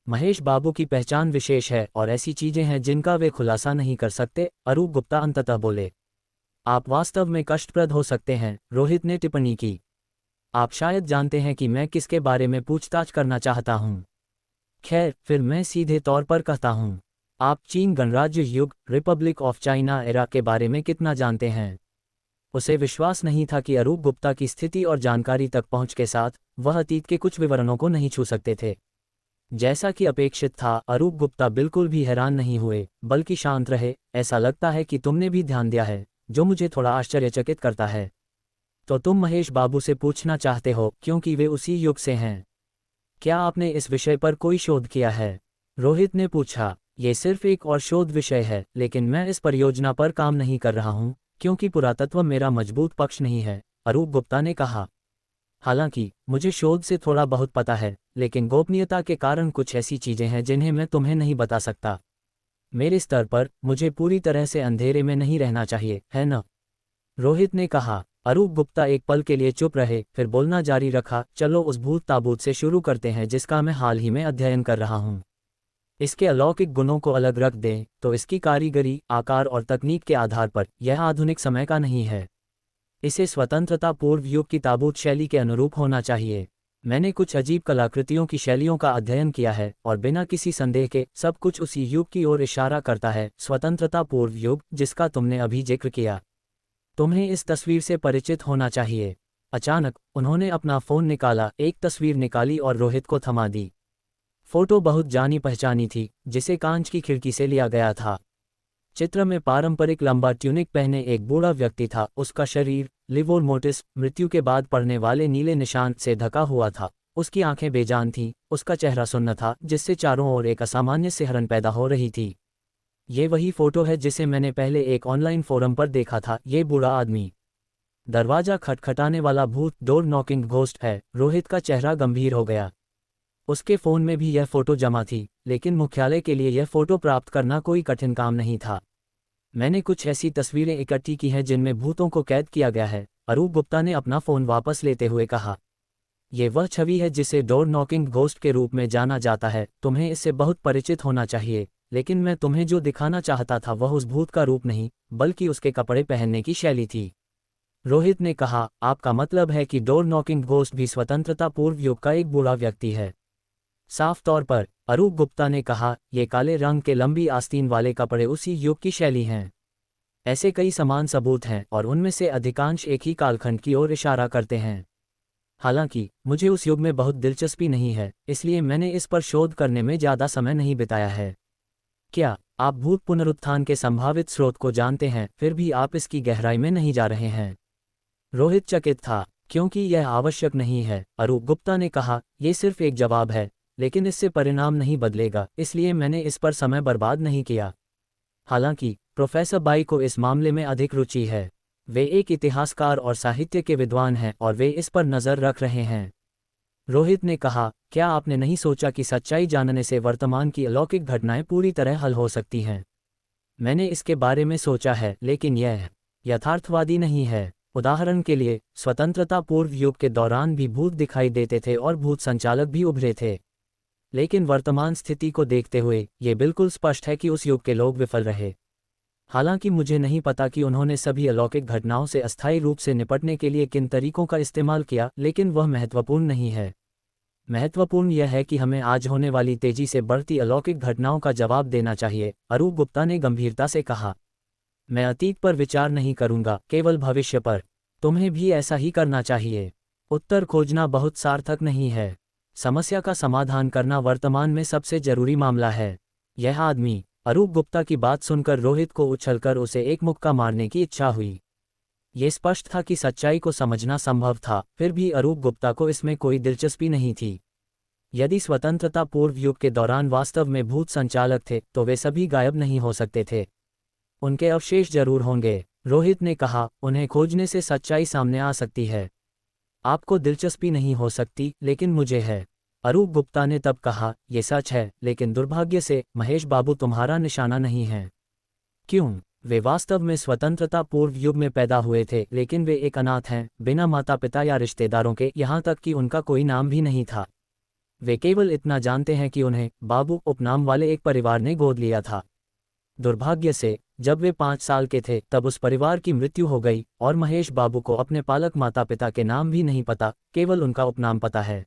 महेश बाबू की पहचान विशेष है और ऐसी चीजें हैं जिनका वे खुलासा नहीं कर सकते, अरूप गुप्ता अंततः बोले। आप वास्तव में कष्टप्रद हो सकते हैं, रोहित ने टिप्पणी की। आप शायद जानते हैं कि मैं किसके बारे में पूछताछ करना चाहता हूं। खैर, फिर मैं सीधे तौर पर कहता हूं। आप चीन गणराज्य युग, रिपब्लिक ऑफ चाइना एरा के बारे में कितना जानते हैं? उसे विश्वास नहीं था कि अरूप गुप्ता की स्थिति और जानकारी तक पहुंच के साथ वह अतीत के कुछ विवरणों को नहीं छू सकते थे। जैसा कि अपेक्षित था, अरूप गुप्ता बिल्कुल भी हैरान नहीं हुए, बल्कि शांत रहे। ऐसा लगता है कि तुमने भी ध्यान दिया है, जो मुझे थोड़ा आश्चर्यचकित करता है। तो तुम महेश बाबू से पूछना चाहते हो क्योंकि वे उसी युग से हैं। क्या आपने इस विषय पर कोई शोध किया है? रोहित ने पूछा। ये सिर्फ एक और शोध विषय है, लेकिन मैं इस परियोजना पर काम नहीं कर रहा हूँ, क्योंकि पुरातत्व मेरा मजबूत पक्ष नहीं है, अरूप गुप्ता ने कहा। हालांकि मुझे शोध से थोड़ा बहुत पता है, लेकिन गोपनीयता के कारण कुछ ऐसी चीजें हैं जिन्हें मैं तुम्हें नहीं बता सकता। मेरे स्तर पर मुझे पूरी तरह से अंधेरे में नहीं रहना चाहिए, है न? रोहित ने कहा। अरूप गुप्ता एक पल के लिए चुप रहे, फिर बोलना जारी रखा, चलो उस भूत ताबूत से शुरू करते हैं जिसका मैं हाल ही में अध्ययन कर रहा हूँ। इसके अलौकिक गुणों को अलग रख दें तो इसकी कारीगरी, आकार और तकनीक के आधार पर यह आधुनिक समय का नहीं है। इसे स्वतंत्रता पूर्व युग की ताबूत शैली के अनुरूप होना चाहिए। मैंने कुछ अजीब कलाकृतियों की शैलियों का अध्ययन किया है और बिना किसी संदेह के सब कुछ उसी युग की ओर इशारा करता है, स्वतंत्रता पूर्व युग, जिसका तुमने अभी जिक्र किया। तुम्हें इस तस्वीर से परिचित होना चाहिए। अचानक उन्होंने अपना फ़ोन निकाला, एक तस्वीर निकाली और रोहित को थमा दी। फोटो बहुत जानी पहचानी थी, जिसे कांच की खिड़की से लिया गया था। चित्र में पारंपरिक लंबा ट्यूनिक पहने एक बूढ़ा व्यक्ति था। उसका शरीर लिवर मोटिस, मृत्यु के बाद पड़ने वाले नीले निशान से ढका हुआ था। उसकी आंखें बेजान थीं, उसका चेहरा सुन्न था, जिससे चारों ओर एक असामान्य सिहरन पैदा हो रही थी। ये वही फोटो है जिसे मैंने पहले एक ऑनलाइन फोरम पर देखा था। ये बूढ़ा आदमी दरवाजा खटखटाने वाला भूत, डोर नॉकिंग घोस्ट है। रोहित का चेहरा गंभीर हो गया। उसके फ़ोन में भी यह फ़ोटो जमा थी, लेकिन मुख्यालय के लिए यह फ़ोटो प्राप्त करना कोई कठिन काम नहीं था। मैंने कुछ ऐसी तस्वीरें इकट्ठी की हैं जिनमें भूतों को कैद किया गया है, अरूप गुप्ता ने अपना फ़ोन वापस लेते हुए कहा। ये वह छवि है जिसे डोर नॉकिंग घोस्ट के रूप में जाना जाता है। तुम्हें इससे बहुत परिचित होना चाहिए, लेकिन मैं तुम्हें जो दिखाना चाहता था वह उस भूत का रूप नहीं, बल्कि उसके कपड़े पहनने की शैली थी। रोहित ने कहा, आपका मतलब है कि डोर नॉकिंग घोस्ट भी स्वतंत्रता पूर्व युग का एक बूढ़ा व्यक्ति है? साफ तौर पर, अरूप गुप्ता ने कहा, ये काले रंग के लंबी आस्तीन वाले कपड़े उसी युग की शैली हैं। ऐसे कई समान सबूत हैं और उनमें से अधिकांश एक ही कालखंड की ओर इशारा करते हैं। हालांकि मुझे उस युग में बहुत दिलचस्पी नहीं है, इसलिए मैंने इस पर शोध करने में ज़्यादा समय नहीं बिताया है। क्या आप भूत पुनरुत्थान के संभावित स्रोत को जानते हैं, फिर भी आप इसकी गहराई में नहीं जा रहे हैं? रोहित चकित था। क्योंकि यह आवश्यक नहीं है, अरूप गुप्ता ने कहा, यह सिर्फ एक जवाब है, लेकिन इससे परिणाम नहीं बदलेगा, इसलिए मैंने इस पर समय बर्बाद नहीं किया। हालांकि प्रोफेसर बाई को इस मामले में अधिक रुचि है। वे एक इतिहासकार और साहित्य के विद्वान हैं और वे इस पर नज़र रख रहे हैं। रोहित ने कहा, क्या आपने नहीं सोचा कि सच्चाई जानने से वर्तमान की अलौकिक घटनाएं पूरी तरह हल हो सकती हैं? मैंने इसके बारे में सोचा है, लेकिन यह यथार्थवादी नहीं है। उदाहरण के लिए, स्वतंत्रता पूर्व युग के दौरान भी भूत दिखाई देते थे और भूत संचालक भी उभरे थे। लेकिन वर्तमान स्थिति को देखते हुए ये बिल्कुल स्पष्ट है कि उस युग के लोग विफल रहे। हालांकि मुझे नहीं पता कि उन्होंने सभी अलौकिक घटनाओं से अस्थायी रूप से निपटने के लिए किन तरीकों का इस्तेमाल किया, लेकिन वह महत्वपूर्ण नहीं है। महत्वपूर्ण यह है कि हमें आज होने वाली तेजी से बढ़ती अलौकिक घटनाओं का जवाब देना चाहिए, अरूप गुप्ता ने गंभीरता से कहा। मैं अतीत पर विचार नहीं करूंगा, केवल भविष्य पर। तुम्हें भी ऐसा ही करना चाहिए। उत्तर खोजना बहुत सार्थक नहीं है। समस्या का समाधान करना वर्तमान में सबसे जरूरी मामला है। यह आदमी। अरूप गुप्ता की बात सुनकर रोहित को उछलकर उसे एक मुक्का मारने की इच्छा हुई। ये स्पष्ट था कि सच्चाई को समझना संभव था, फिर भी अरूप गुप्ता को इसमें कोई दिलचस्पी नहीं थी। यदि स्वतंत्रता पूर्व युग के दौरान वास्तव में भूत संचालक थे तो वे सभी गायब नहीं हो सकते थे। उनके अवशेष जरूर होंगे, रोहित ने कहा। उन्हें खोजने से सच्चाई सामने आ सकती है। आपको दिलचस्पी नहीं हो सकती, लेकिन मुझे है, अरूप गुप्ता ने तब कहा। ये सच है, लेकिन दुर्भाग्य से महेश बाबू तुम्हारा निशाना नहीं है। क्यों? वे वास्तव में स्वतंत्रता पूर्व युग में पैदा हुए थे, लेकिन वे एक अनाथ हैं, बिना माता पिता या रिश्तेदारों के, यहाँ तक कि उनका कोई नाम भी नहीं था। वे केवल इतना जानते हैं कि उन्हें बाबू उपनाम वाले एक परिवार ने गोद लिया था। दुर्भाग्य से जब वे 5 साल के थे तब उस परिवार की मृत्यु हो गई और महेश बाबू को अपने पालक माता पिता के नाम भी नहीं पता, केवल उनका उपनाम पता है।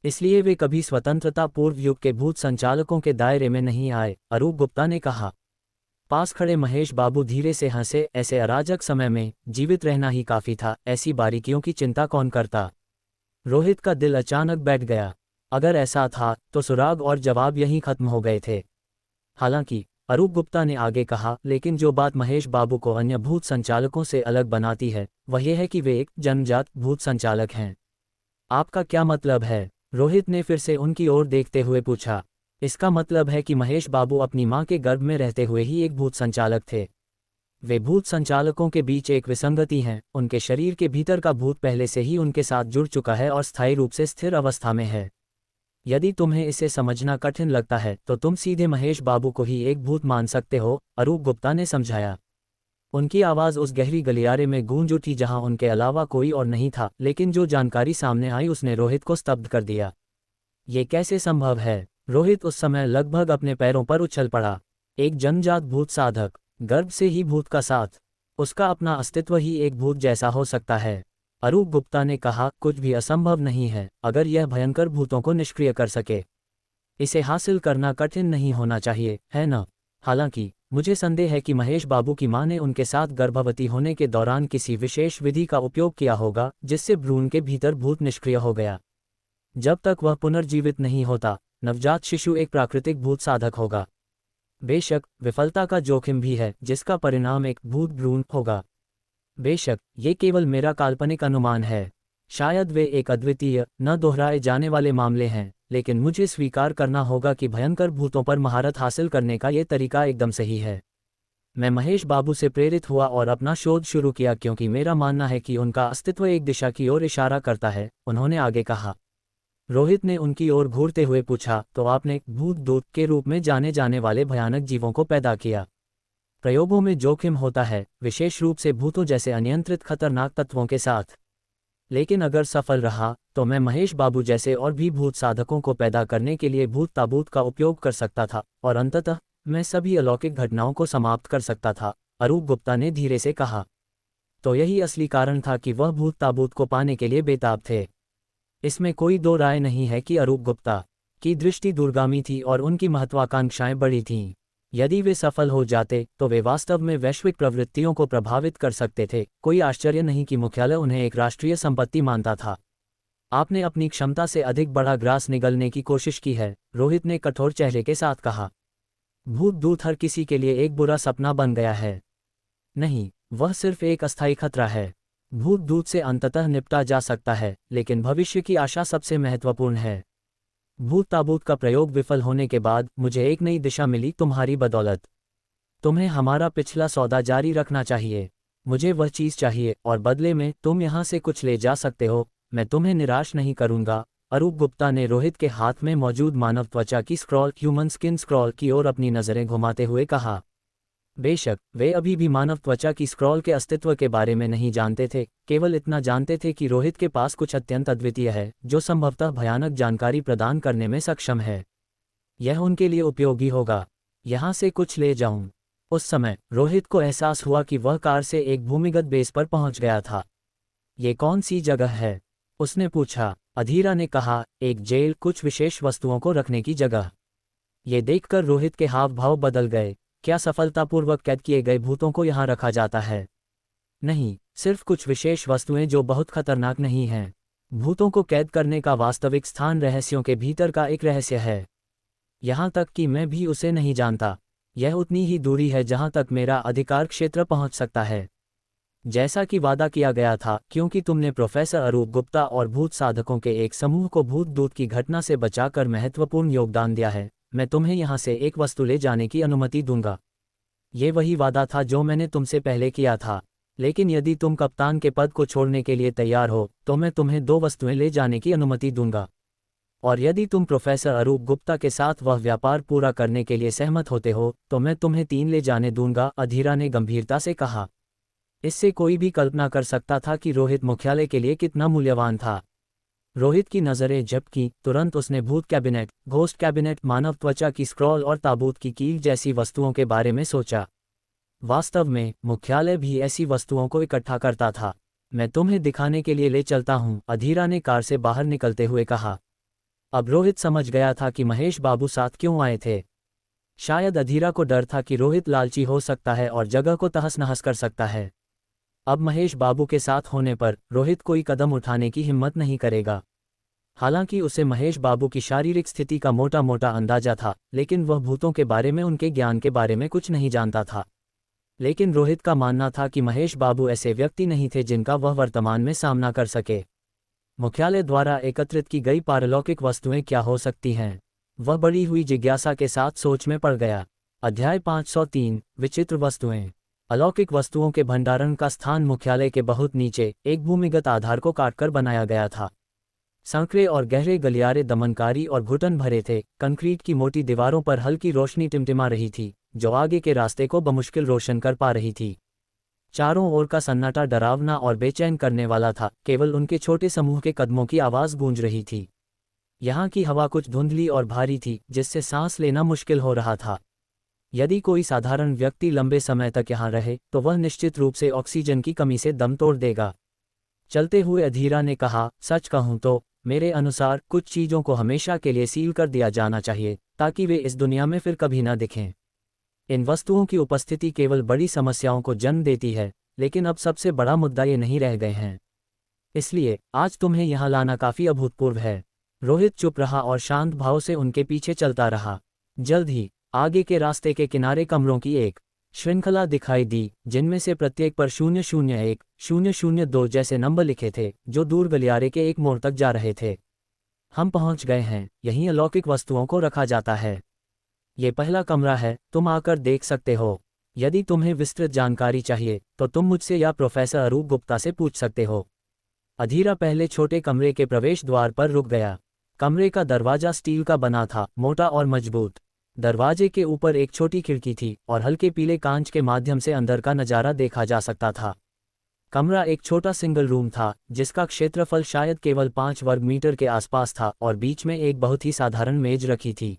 इसलिए वे कभी स्वतंत्रता पूर्व युग के भूत संचालकों के दायरे में नहीं आए, अरूप गुप्ता ने कहा। पास खड़े महेश बाबू धीरे से हंसे। ऐसे अराजक समय में जीवित रहना ही काफी था, ऐसी बारीकियों की चिंता कौन करता। रोहित का दिल अचानक बैठ गया। अगर ऐसा था तो सुराग और जवाब यहीं खत्म हो गए थे। हालांकि अरूप गुप्ता ने आगे कहा, लेकिन जो बात महेश बाबू को अन्य भूत संचालकों से अलग बनाती है वह यह है कि वे एक जन्मजात भूत संचालक हैं। आपका क्या मतलब है? रोहित ने फिर से उनकी ओर देखते हुए पूछा। इसका मतलब है कि महेश बाबू अपनी मां के गर्भ में रहते हुए ही एक भूत संचालक थे। वे भूत संचालकों के बीच एक विसंगति है। उनके शरीर के भीतर का भूत पहले से ही उनके साथ जुड़ चुका है और स्थायी रूप से स्थिर अवस्था में है। यदि तुम्हें इसे समझना कठिन लगता है तो तुम सीधे महेश बाबू को ही एक भूत मान सकते हो, अरूप गुप्ता ने समझाया। उनकी आवाज़ उस गहरी गलियारे में गूंज उठी जहां उनके अलावा कोई और नहीं था, लेकिन जो जानकारी सामने आई उसने रोहित को स्तब्ध कर दिया। ये कैसे संभव है? रोहित उस समय लगभग अपने पैरों पर उछल पड़ा। एक जन्मजात भूत साधक, गर्भ से ही भूत का साथ, उसका अपना अस्तित्व ही एक भूत जैसा हो सकता है। अरूप गुप्ता ने कहा, कुछ भी असंभव नहीं है अगर यह भयंकर भूतों को निष्क्रिय कर सके। इसे हासिल करना कठिन नहीं होना चाहिए, है न? हालांकि मुझे संदेह है कि महेश बाबू की मां ने उनके साथ गर्भवती होने के दौरान किसी विशेष विधि का उपयोग किया होगा जिससे भ्रूण के भीतर भूत निष्क्रिय हो गया। जब तक वह पुनर्जीवित नहीं होता, नवजात शिशु एक प्राकृतिक भूत साधक होगा। बेशक विफलता का जोखिम भी है, जिसका परिणाम एक भूत भ्रूण होगा। बेशक ये केवल मेरा काल्पनिक अनुमान है। शायद वे एक अद्वितीय, न दोहराए जाने वाले मामले हैं, लेकिन मुझे स्वीकार करना होगा कि भयंकर भूतों पर महारत हासिल करने का ये तरीका एकदम सही है। मैं महेश बाबू से प्रेरित हुआ और अपना शोध शुरू किया क्योंकि मेरा मानना है कि उनका अस्तित्व एक दिशा की ओर इशारा करता है, उन्होंने आगे कहा। रोहित ने उनकी ओर घूरते हुए पूछा, तो आपने भूत दूत के रूप में जाने जाने वाले भयानक जीवों को पैदा किया। प्रयोगों में जोखिम होता है, विशेष रूप से भूतों जैसे अनियंत्रित खतरनाक तत्वों के साथ। लेकिन अगर सफल रहा तो मैं महेश बाबू जैसे और भी भूत साधकों को पैदा करने के लिए भूत ताबूत का उपयोग कर सकता था और अंततः मैं सभी अलौकिक घटनाओं को समाप्त कर सकता था, अरूप गुप्ता ने धीरे से कहा। तो यही असली कारण था कि वह भूत ताबूत को पाने के लिए बेताब थे। इसमें कोई दो राय नहीं है कि अरूप गुप्ता की दृष्टि दूरगामी थी और उनकी महत्वाकांक्षाएं बड़ी थीं। यदि वे सफल हो जाते तो वे वास्तव में वैश्विक प्रवृत्तियों को प्रभावित कर सकते थे। कोई आश्चर्य नहीं कि मुख्यालय उन्हें एक राष्ट्रीय संपत्ति मानता था। आपने अपनी क्षमता से अधिक बड़ा ग्रास निगलने की कोशिश की है, रोहित ने कठोर चेहरे के साथ कहा। भूत दूत हर किसी के लिए एक बुरा सपना बन गया है। नहीं, वह सिर्फ एक अस्थायी खतरा है। भूत दूत से अंततः निपटा जा सकता है, लेकिन भविष्य की आशा सबसे महत्वपूर्ण है। भूत ताबूत का प्रयोग विफल होने के बाद मुझे एक नई दिशा मिली तुम्हारी बदौलत। तुम्हें हमारा पिछला सौदा जारी रखना चाहिए। मुझे वह चीज़ चाहिए और बदले में तुम यहाँ से कुछ ले जा सकते हो। मैं तुम्हें निराश नहीं करूँगा, अरूप गुप्ता ने रोहित के हाथ में मौजूद मानव त्वचा की स्क्रॉल, ह्यूमन स्किन स्क्रॉल की ओर अपनी नज़रें घुमाते हुए कहा। बेशक वे अभी भी मानव त्वचा की स्क्रॉल के अस्तित्व के बारे में नहीं जानते थे, केवल इतना जानते थे कि रोहित के पास कुछ अत्यंत अद्वितीय है जो संभवतः भयानक जानकारी प्रदान करने में सक्षम है। यह उनके लिए उपयोगी होगा। यहाँ से कुछ ले जाऊं। उस समय रोहित को एहसास हुआ कि वह कार से एक भूमिगत बेस पर पहुंच गया था। ये कौन सी जगह है? उसने पूछा। अधीरा ने कहा, एक जेल, कुछ विशेष वस्तुओं को रखने की जगह। ये देखकर रोहित के हाव भाव बदल गए। क्या सफलतापूर्वक कैद किए गए भूतों को यहाँ रखा जाता है? नहीं, सिर्फ कुछ विशेष वस्तुएं जो बहुत खतरनाक नहीं हैं। भूतों को कैद करने का वास्तविक स्थान रहस्यों के भीतर का एक रहस्य है। यहाँ तक कि मैं भी उसे नहीं जानता। यह उतनी ही दूरी है जहाँ तक मेरा अधिकार क्षेत्र पहुँच सकता है। जैसा कि वादा किया गया था, क्योंकि तुमने प्रोफेसर अरूप गुप्ता और भूत साधकों के एक समूह को भूत दूत की घटना से बचाकर महत्वपूर्ण योगदान दिया है, मैं तुम्हें यहाँ से एक वस्तु ले जाने की अनुमति दूंगा। ये वही वादा था जो मैंने तुमसे पहले किया था। लेकिन यदि तुम कप्तान के पद को छोड़ने के लिए तैयार हो तो मैं तुम्हें 2 वस्तुएं ले जाने की अनुमति दूंगा। और यदि तुम प्रोफेसर अरूप गुप्ता के साथ वह व्यापार पूरा करने के लिए सहमत होते हो तो मैं तुम्हें 3 ले जाने दूंगा, अधीरा ने गंभीरता से कहा। इससे कोई भी कल्पना कर सकता था कि रोहित मुख्यालय के लिए कितना मूल्यवान था। रोहित की नज़रें झपकी, तुरंत उसने भूत कैबिनेट, घोस्ट कैबिनेट, मानव त्वचा की स्क्रॉल और ताबूत की कील जैसी वस्तुओं के बारे में सोचा। वास्तव में मुख्यालय भी ऐसी वस्तुओं को इकट्ठा करता था। मैं तुम्हें दिखाने के लिए ले चलता हूँ, अधीरा ने कार से बाहर निकलते हुए कहा। अब रोहित समझ गया था कि महेश बाबू साथ क्यों आए थे। शायद अधीरा को डर था कि रोहित लालची हो सकता है और जगह को तहस नहस कर सकता है। अब महेश बाबू के साथ होने पर रोहित कोई कदम उठाने की हिम्मत नहीं करेगा। हालांकि उसे महेश बाबू की शारीरिक स्थिति का मोटा मोटा अंदाजा था, लेकिन वह भूतों के बारे में, उनके ज्ञान के बारे में कुछ नहीं जानता था। लेकिन रोहित का मानना था कि महेश बाबू ऐसे व्यक्ति नहीं थे जिनका वह वर्तमान में सामना कर सके। मुख्यालय द्वारा एकत्रित की गई पारलौकिक वस्तुएं क्या हो सकती हैं? वह बढ़ी हुई जिज्ञासा के साथ सोच में पड़ गया। अध्याय 503, विचित्र वस्तुएं। अलौकिक वस्तुओं के भंडारण का स्थान मुख्यालय के बहुत नीचे एक भूमिगत आधार को काटकर बनाया गया था। संकरे और गहरे गलियारे दमनकारी और घुटन भरे थे। कंक्रीट की मोटी दीवारों पर हल्की रोशनी टिमटिमा रही थी, जो आगे के रास्ते को बमुश्किल रोशन कर पा रही थी। चारों ओर का सन्नाटा डरावना और बेचैन करने वाला था, केवल उनके छोटे समूह के कदमों की आवाज़ गूंज रही थी। यहाँ की हवा कुछ धुंधली और भारी थी, जिससे सांस लेना मुश्किल हो रहा था। यदि कोई साधारण व्यक्ति लंबे समय तक यहाँ रहे तो वह निश्चित रूप से ऑक्सीजन की कमी से दम तोड़ देगा। चलते हुए अधीरा ने कहा, सच कहूँ तो मेरे अनुसार कुछ चीज़ों को हमेशा के लिए सील कर दिया जाना चाहिए, ताकि वे इस दुनिया में फिर कभी न दिखें। इन वस्तुओं की उपस्थिति केवल बड़ी समस्याओं को जन्म देती है, लेकिन अब सबसे बड़ा मुद्दा ये नहीं रह गए हैं। इसलिए आज तुम्हें यहाँ लाना काफ़ी अभूतपूर्व है। रोहित चुप रहा और शांत भाव से उनके पीछे चलता रहा। जल्द ही आगे के रास्ते के किनारे कमरों की एक श्रृंखला दिखाई दी, जिनमें से प्रत्येक पर 001, 002 जैसे नंबर लिखे थे, जो दूर गलियारे के एक मोड़ तक जा रहे थे। हम पहुंच गए हैं, यहीं अलौकिक वस्तुओं को रखा जाता है। ये पहला कमरा है, तुम आकर देख सकते हो। यदि तुम्हें विस्तृत जानकारी चाहिए तो तुम मुझसे या प्रोफेसर अरूप गुप्ता से पूछ सकते हो। अधीरा पहले छोटे कमरे के प्रवेश द्वार पर रुक गया। कमरे का दरवाजा स्टील का बना था, मोटा और मजबूत। दरवाजे के ऊपर एक छोटी खिड़की थी और हल्के पीले कांच के माध्यम से अंदर का नज़ारा देखा जा सकता था। कमरा एक छोटा सिंगल रूम था, जिसका क्षेत्रफल शायद केवल 5 वर्ग मीटर के आसपास था और बीच में एक बहुत ही साधारण मेज रखी थी।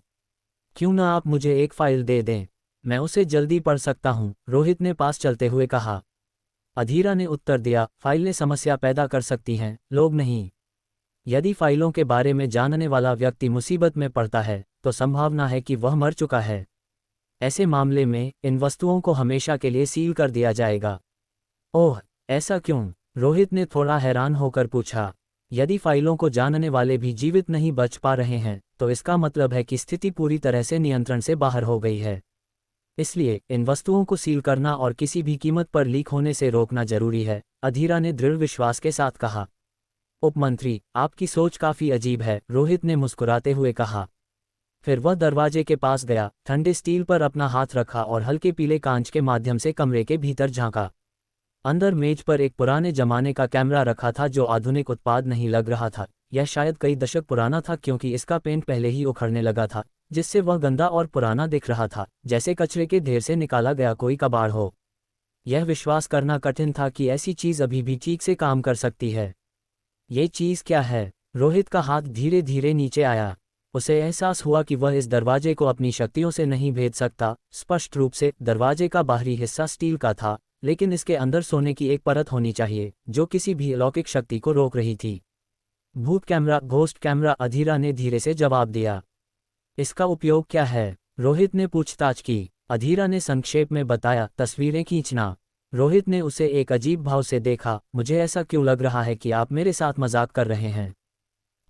क्यों ना आप मुझे एक फाइल दे दें, मैं उसे जल्दी पढ़ सकता हूँ, रोहित ने पास चलते हुए कहा। अधीरा ने उत्तर दिया, फाइलें समस्या पैदा कर सकती हैं, लोग नहीं। यदि फाइलों के बारे में जानने वाला व्यक्ति मुसीबत में पड़ता है तो संभावना है कि वह मर चुका है। ऐसे मामले में इन वस्तुओं को हमेशा के लिए सील कर दिया जाएगा। ओह, ऐसा क्यों? रोहित ने थोड़ा हैरान होकर पूछा। यदि फाइलों को जानने वाले भी जीवित नहीं बच पा रहे हैं तो इसका मतलब है कि स्थिति पूरी तरह से नियंत्रण से बाहर हो गई है। इसलिए इन वस्तुओं को सील करना और किसी भी कीमत पर लीक होने से रोकना जरूरी है, अधीरा ने दृढ़ विश्वास के साथ कहा। उपमंत्री, आपकी सोच काफ़ी अजीब है, रोहित ने मुस्कुराते हुए कहा। फिर वह दरवाजे के पास गया, ठंडे स्टील पर अपना हाथ रखा और हल्के पीले कांच के माध्यम से कमरे के भीतर झांका। अंदर मेज पर एक पुराने जमाने का कैमरा रखा था जो आधुनिक उत्पाद नहीं लग रहा था। यह शायद कई दशक पुराना था क्योंकि इसका पेंट पहले ही उखड़ने लगा था, जिससे वह गंदा और पुराना दिख रहा था, जैसे कचरे के ढेर से निकाला गया कोई कबाड़ हो। यह विश्वास करना कठिन था कि ऐसी चीज़ अभी भी ठीक से काम कर सकती है। ये चीज़ क्या है? रोहित का हाथ धीरे धीरे नीचे आया। उसे एहसास हुआ कि वह इस दरवाजे को अपनी शक्तियों से नहीं भेद सकता। स्पष्ट रूप से दरवाजे का बाहरी हिस्सा स्टील का था, लेकिन इसके अंदर सोने की एक परत होनी चाहिए जो किसी भी अलौकिक शक्ति को रोक रही थी। भूत कैमरा, घोस्ट कैमरा, अधीरा ने धीरे से जवाब दिया। इसका उपयोग क्या है? रोहित ने पूछताछ की। अधीरा ने संक्षेप में बताया, तस्वीरें खींचना। रोहित ने उसे एक अजीब भाव से देखा। मुझे ऐसा क्यों लग रहा है कि आप मेरे साथ मजाक कर रहे हैं?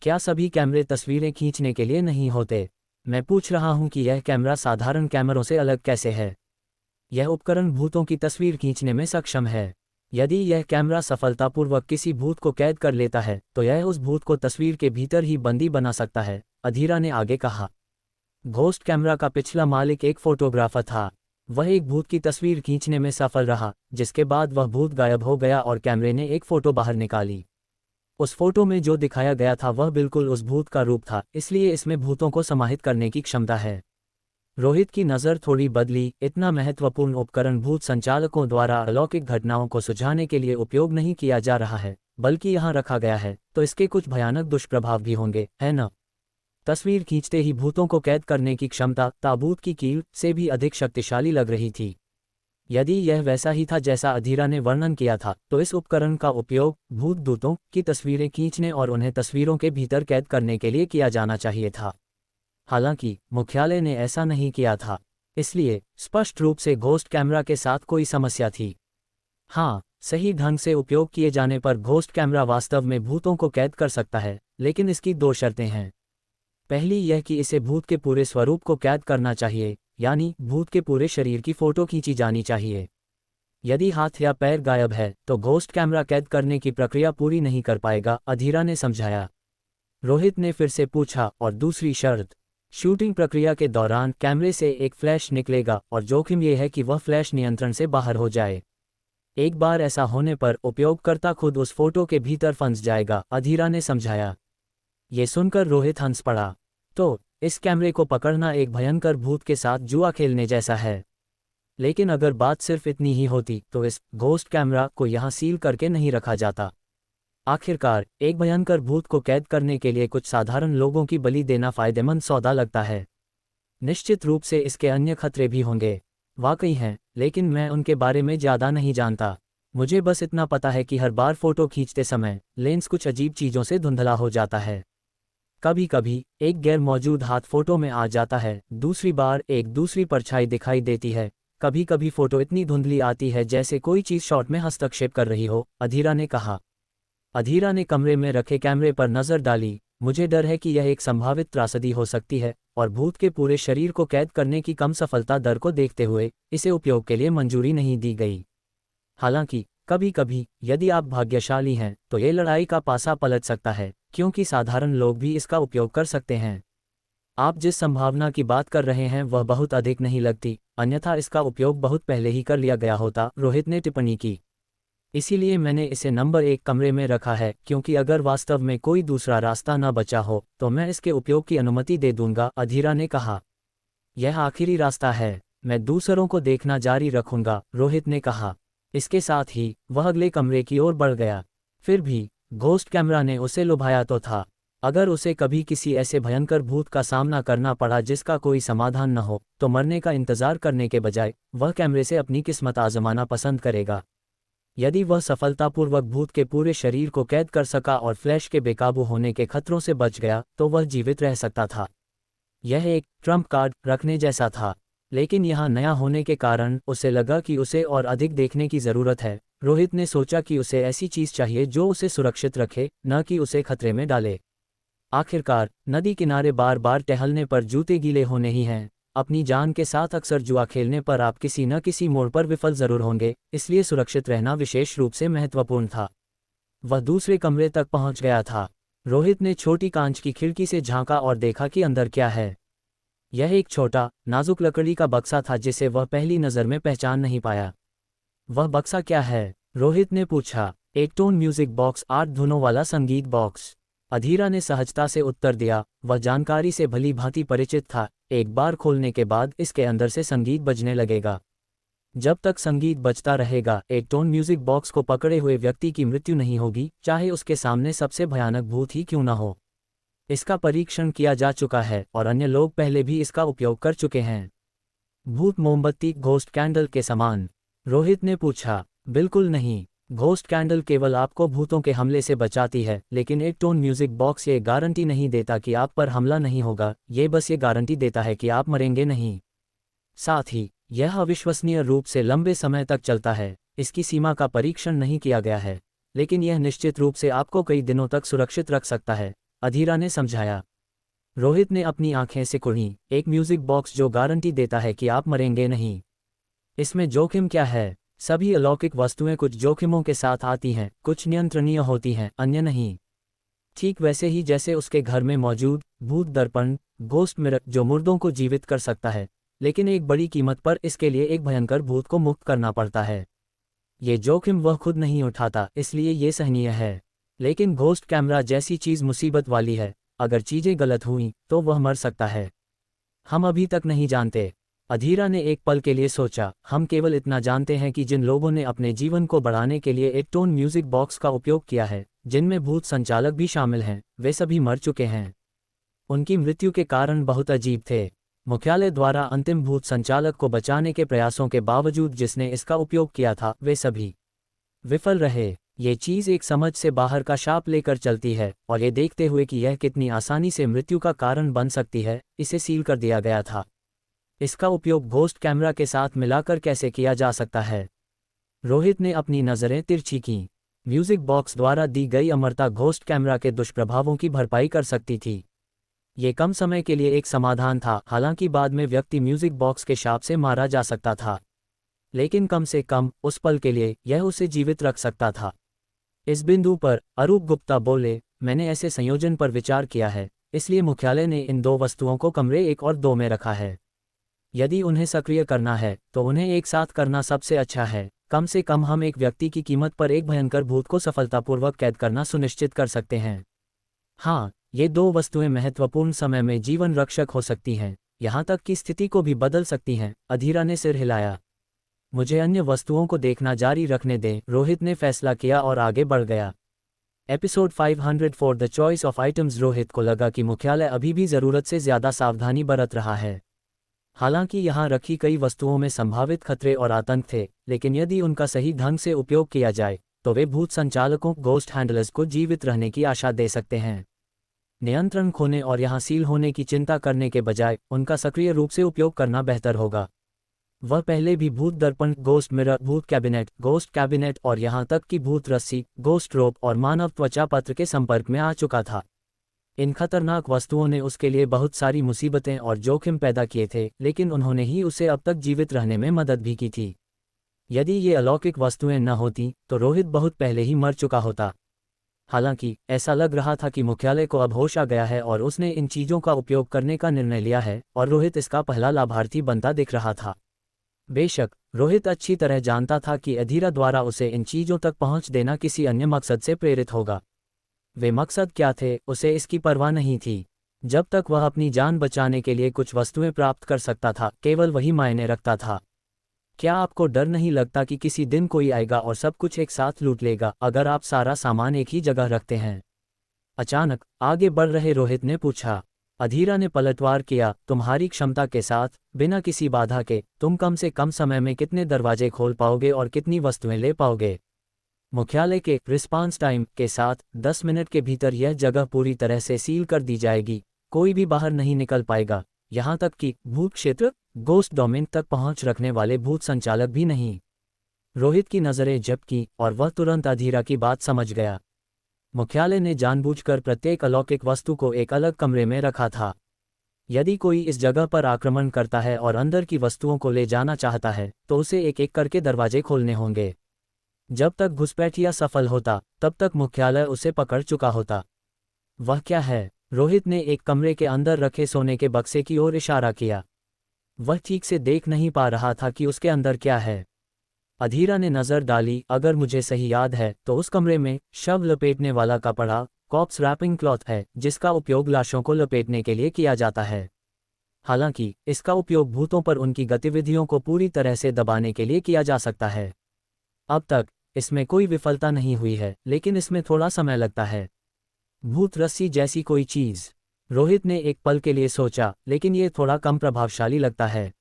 क्या सभी कैमरे तस्वीरें खींचने के लिए नहीं होते? मैं पूछ रहा हूं कि यह कैमरा साधारण कैमरों से अलग कैसे है? यह उपकरण भूतों की तस्वीर खींचने में सक्षम है। यदि यह कैमरा सफलतापूर्वक किसी भूत को कैद कर लेता है तो यह उस भूत को तस्वीर के भीतर ही बंदी बना सकता है, अधीरा ने आगे कहा। घोस्ट कैमरा का पिछला मालिक एक फोटोग्राफर था। वह एक भूत की तस्वीर खींचने में सफल रहा, जिसके बाद वह भूत गायब हो गया और कैमरे ने एक फोटो बाहर निकाली। उस फोटो में जो दिखाया गया था वह बिल्कुल उस भूत का रूप था, इसलिए इसमें भूतों को समाहित करने की क्षमता है। रोहित की नज़र थोड़ी बदली। इतना महत्वपूर्ण उपकरण भूत संचालकों द्वारा अलौकिक घटनाओं को सुझाने के लिए उपयोग नहीं किया जा रहा है, बल्कि यहाँ रखा गया है, तो इसके कुछ भयानक दुष्प्रभाव भी होंगे, है न? तस्वीर खींचते ही भूतों को कैद करने की क्षमता ताबूत की कील से भी अधिक शक्तिशाली लग रही थी। यदि यह वैसा ही था जैसा अधीरा ने वर्णन किया था, तो इस उपकरण का उपयोग भूत दूतों की तस्वीरें खींचने और उन्हें तस्वीरों के भीतर कैद करने के लिए किया जाना चाहिए था। हालांकि मुख्यालय ने ऐसा नहीं किया था, इसलिए स्पष्ट रूप से घोस्ट कैमरा के साथ कोई समस्या थी। हाँ, सही ढंग से उपयोग किए जाने पर घोस्ट कैमरा वास्तव में भूतों को कैद कर सकता है, लेकिन इसकी दो शर्तें हैं। पहली यह कि इसे भूत के पूरे स्वरूप को कैद करना चाहिए, यानी भूत के पूरे शरीर की फोटो खींची जानी चाहिए। यदि हाथ या पैर गायब है तो घोस्ट कैमरा कैद करने की प्रक्रिया पूरी नहीं कर पाएगा, अधीरा ने समझाया। रोहित ने फिर से पूछा, और दूसरी शर्त? शूटिंग प्रक्रिया के दौरान कैमरे से एक फ्लैश निकलेगा और जोखिम यह है कि वह फ्लैश नियंत्रण से बाहर हो जाए। एक बार ऐसा होने पर उपयोगकर्ता खुद उस फोटो के भीतर फंस जाएगा, अधीरा ने समझाया। ये सुनकर रोहित हंस पड़ा। तो इस कैमरे को पकड़ना एक भयंकर भूत के साथ जुआ खेलने जैसा है। लेकिन अगर बात सिर्फ इतनी ही होती तो इस घोस्ट कैमरा को यहाँ सील करके नहीं रखा जाता। आखिरकार एक भयंकर भूत को कैद करने के लिए कुछ साधारण लोगों की बलि देना फायदेमंद सौदा लगता है। निश्चित रूप से इसके अन्य खतरे भी होंगे। वाकई हैं, लेकिन मैं उनके बारे में ज़्यादा नहीं जानता। मुझे बस इतना पता है कि हर बार फोटो खींचते समय लेंस कुछ अजीब चीज़ों से धुंधला हो जाता है। कभी कभी एक गैर मौजूद हाथ फोटो में आ जाता है, दूसरी बार एक दूसरी परछाई दिखाई देती है, कभी कभी फोटो इतनी धुंधली आती है जैसे कोई चीज़ शॉट में हस्तक्षेप कर रही हो, अधीरा ने कहा। अधीरा ने कमरे में रखे कैमरे पर नज़र डाली। मुझे डर है कि यह एक संभावित त्रासदी हो सकती है, और भूत के पूरे शरीर को कैद करने की कम सफलता दर को देखते हुए इसे उपयोग के लिए मंजूरी नहीं दी गई। हालांकि कभी कभी यदि आप भाग्यशाली हैं तो ये लड़ाई का पासा पलट सकता है, क्योंकि साधारण लोग भी इसका उपयोग कर सकते हैं। आप जिस संभावना की बात कर रहे हैं वह बहुत अधिक नहीं लगती, अन्यथा इसका उपयोग बहुत पहले ही कर लिया गया होता, रोहित ने टिप्पणी की। इसीलिए मैंने इसे नंबर 1 कमरे में रखा है, क्योंकि अगर वास्तव में कोई दूसरा रास्ता न बचा हो तो मैं इसके उपयोग की अनुमति दे दूंगा, अधीरा ने कहा। यह आखिरी रास्ता है, मैं दूसरों को देखना जारी रखूंगा, रोहित ने कहा। इसके साथ ही वह अगले कमरे की ओर बढ़ गया। फिर भी घोस्ट कैमरा ने उसे लुभाया तो था। अगर उसे कभी किसी ऐसे भयंकर भूत का सामना करना पड़ा जिसका कोई समाधान न हो, तो मरने का इंतजार करने के बजाय वह कैमरे से अपनी किस्मत आजमाना पसंद करेगा। यदि वह सफलतापूर्वक भूत के पूरे शरीर को कैद कर सका और फ्लैश के बेकाबू होने के खतरों से बच गया तो वह जीवित रह सकता था। यह एक ट्रम्प कार्ड रखने जैसा था, लेकिन यहाँ नया होने के कारण उसे लगा कि उसे और अधिक देखने की ज़रूरत है। रोहित ने सोचा कि उसे ऐसी चीज़ चाहिए जो उसे सुरक्षित रखे, न कि उसे खतरे में डाले। आखिरकार नदी किनारे बार बार टहलने पर जूते गीले होने ही हैं। अपनी जान के साथ अक्सर जुआ खेलने पर आप किसी न किसी मोड़ पर विफल जरूर होंगे, इसलिए सुरक्षित रहना विशेष रूप से महत्वपूर्ण था। वह दूसरे कमरे तक पहुंच गया था। रोहित ने छोटी कांच की खिड़की से झांका और देखा कि अंदर क्या है। यह एक छोटा नाजुक लकड़ी का बक्सा था जिसे वह पहली नज़र में पहचान नहीं पाया। वह बक्सा क्या है? रोहित ने पूछा। एक टोन म्यूजिक बॉक्स, 8 धुनों वाला संगीत बॉक्स, अधीरा ने सहजता से उत्तर दिया। वह जानकारी से भली भांति परिचित था। एक बार खोलने के बाद इसके अंदर से संगीत बजने लगेगा। जब तक संगीत बजता रहेगा, एक टोन म्यूजिक बॉक्स को पकड़े हुए व्यक्ति की मृत्यु नहीं होगी, चाहे उसके सामने सबसे भयानक भूत ही क्यों न हो। इसका परीक्षण किया जा चुका है और अन्य लोग पहले भी इसका उपयोग कर चुके हैं। भूत मोमबत्ती, घोस्ट कैंडल के समान? रोहित ने पूछा। बिल्कुल नहीं, घोस्ट कैंडल केवल आपको भूतों के हमले से बचाती है, लेकिन एक टोन म्यूजिक बॉक्स ये गारंटी नहीं देता कि आप पर हमला नहीं होगा, ये बस ये गारंटी देता है कि आप मरेंगे नहीं। साथ ही यह अविश्वसनीय रूप से लंबे समय तक चलता है। इसकी सीमा का परीक्षण नहीं किया गया है, लेकिन यह निश्चित रूप से आपको कई दिनों तक सुरक्षित रख सकता है, अधीरा ने समझाया। रोहित ने अपनी आंखें सिकुड़ी। एक म्यूजिक बॉक्स जो गारंटी देता है कि आप मरेंगे नहीं, इसमें जोखिम क्या है? सभी अलौकिक वस्तुएं कुछ जोखिमों के साथ आती हैं, कुछ नियंत्रणीय होती हैं, अन्य नहीं। ठीक वैसे ही जैसे उसके घर में मौजूद भूत दर्पण, घोस्ट मिरर, जो मुर्दों को जीवित कर सकता है, लेकिन एक बड़ी कीमत पर इसके लिए एक भयंकर भूत को मुक्त करना पड़ता है। ये जोखिम वह खुद नहीं उठाता, इसलिए ये सहनीय है। लेकिन घोस्ट कैमरा जैसी चीज़ मुसीबत वाली है, अगर चीज़ें गलत हुई तो वह मर सकता है। हम अभी तक नहीं जानते। अधीरा ने एक पल के लिए सोचा। हम केवल इतना जानते हैं कि जिन लोगों ने अपने जीवन को बढ़ाने के लिए एक टोन म्यूजिक बॉक्स का उपयोग किया है, जिनमें भूत संचालक भी शामिल हैं, वे सभी मर चुके हैं। उनकी मृत्यु के कारण बहुत अजीब थे। मुख्यालय द्वारा अंतिम भूत संचालक को बचाने के प्रयासों के बावजूद जिसने इसका उपयोग किया था, वे सभी विफल रहे। ये चीज़ एक समझ से बाहर का शाप लेकर चलती है, और ये देखते हुए कि यह कितनी आसानी से मृत्यु का कारण बन सकती है, इसे सील कर दिया गया था। इसका उपयोग घोस्ट कैमरा के साथ मिलाकर कैसे किया जा सकता है? रोहित ने अपनी नज़रें तिरछी कीं। म्यूजिक बॉक्स द्वारा दी गई अमरता घोस्ट कैमरा के दुष्प्रभावों की भरपाई कर सकती थी। ये कम समय के लिए एक समाधान था, हालांकि बाद में व्यक्ति म्यूजिक बॉक्स के शाप से मारा जा सकता था, लेकिन कम से कम उस पल के लिए यह उसे जीवित रख सकता था। इस बिंदु पर अरूप गुप्ता बोले, मैंने ऐसे संयोजन पर विचार किया है, इसलिए मुख्यालय ने इन दो वस्तुओं को कमरे 1 और 2 में रखा है। यदि उन्हें सक्रिय करना है तो उन्हें एक साथ करना सबसे अच्छा है। कम से कम हम एक व्यक्ति की कीमत पर एक भयंकर भूत को सफलतापूर्वक कैद करना सुनिश्चित कर सकते हैं। हाँ, ये दो वस्तुएं महत्वपूर्ण समय में जीवन रक्षक हो सकती हैं, यहाँ तक कि स्थिति को भी बदल सकती हैं। अधीरा ने सिर हिलाया। मुझे अन्य वस्तुओं को देखना जारी रखने दें, रोहित ने फैसला किया और आगे बढ़ गया। Episode 504 the choice of items. Rohit को लगा कि मुख्यालय अभी भी ज़रूरत से ज़्यादा सावधानी बरत रहा है। हालांकि यहाँ रखी कई वस्तुओं में संभावित खतरे और आतंक थे, लेकिन यदि उनका सही ढंग से उपयोग किया जाए तो वे भूत संचालकों घोस्ट हैंडलर्स को जीवित रहने की आशा दे सकते हैं। नियंत्रण खोने और यहाँ सील होने की चिंता करने के बजाय उनका सक्रिय रूप से उपयोग करना बेहतर होगा। वह पहले भी भूत दर्पण, घोस्ट मिरर, घोस्ट कैबिनेट और यहाँ तक कि भूत रस्सी, घोस्ट रोप और मानव त्वचा पत्र के संपर्क में आ चुका था। इन खतरनाक वस्तुओं ने उसके लिए बहुत सारी मुसीबतें और जोखिम पैदा किए थे, लेकिन उन्होंने ही उसे अब तक जीवित रहने में मदद भी की थी। यदि ये अलौकिक वस्तुएं न होती तो रोहित बहुत पहले ही मर चुका होता। हालांकि ऐसा लग रहा था कि मुख्यालय को अब होश आ गया है और उसने इन चीज़ों का उपयोग करने का निर्णय लिया है, और रोहित इसका पहला लाभार्थी बनता दिख रहा था। बेशक रोहित अच्छी तरह जानता था कि अधीरा द्वारा उसे इन चीज़ों तक पहुंच देना किसी अन्य मकसद से प्रेरित होगा। वे मकसद क्या थे, उसे इसकी परवाह नहीं थी। जब तक वह अपनी जान बचाने के लिए कुछ वस्तुएं प्राप्त कर सकता था, केवल वही मायने रखता था। क्या आपको डर नहीं लगता कि किसी दिन कोई आएगा और सब कुछ एक साथ लूट लेगा, अगर आप सारा सामान एक ही जगह रखते हैं? अचानक आगे बढ़ रहे रोहित ने पूछा। अधीरा ने पलटवार किया। तुम्हारी क्षमता के साथ, बिना किसी बाधा के, तुम कम से कम समय में कितने दरवाजे खोल पाओगे और कितनी वस्तुएं ले पाओगे? मुख्यालय के रिस्पांस टाइम के साथ 10 मिनट के भीतर यह जगह पूरी तरह से सील कर दी जाएगी। कोई भी बाहर नहीं निकल पाएगा, यहाँ तक कि भूत क्षेत्र, घोस्ट डोमेन तक पहुँच रखने वाले भूत संचालक भी नहीं। रोहित की नज़रें झपकीं और वह तुरंत अधीरा की बात समझ गया। मुख्यालय ने जानबूझकर प्रत्येक अलौकिक वस्तु को एक अलग कमरे में रखा था। यदि कोई इस जगह पर आक्रमण करता है और अंदर की वस्तुओं को ले जाना चाहता है, तो उसे एक एक करके दरवाजे खोलने होंगे। जब तक घुसपैठिया सफल होता, तब तक मुख्यालय उसे पकड़ चुका होता। वह क्या है? रोहित ने एक कमरे के अंदर रखे सोने के बक्से की ओर इशारा किया। वह ठीक से देख नहीं पा रहा था कि उसके अंदर क्या है। अधीरा ने नज़र डाली। अगर मुझे सही याद है तो उस कमरे में शव लपेटने वाला कपड़ा, कॉप्स रैपिंग क्लॉथ है, जिसका उपयोग लाशों को लपेटने के लिए किया जाता है। हालांकि इसका उपयोग भूतों पर उनकी गतिविधियों को पूरी तरह से दबाने के लिए किया जा सकता है। अब तक इसमें कोई विफलता नहीं हुई है, लेकिन इसमें थोड़ा समय लगता है। भूत रस्सी जैसी कोई चीज़? रोहित ने एक पल के लिए सोचा, लेकिन ये थोड़ा कम प्रभावशाली लगता है।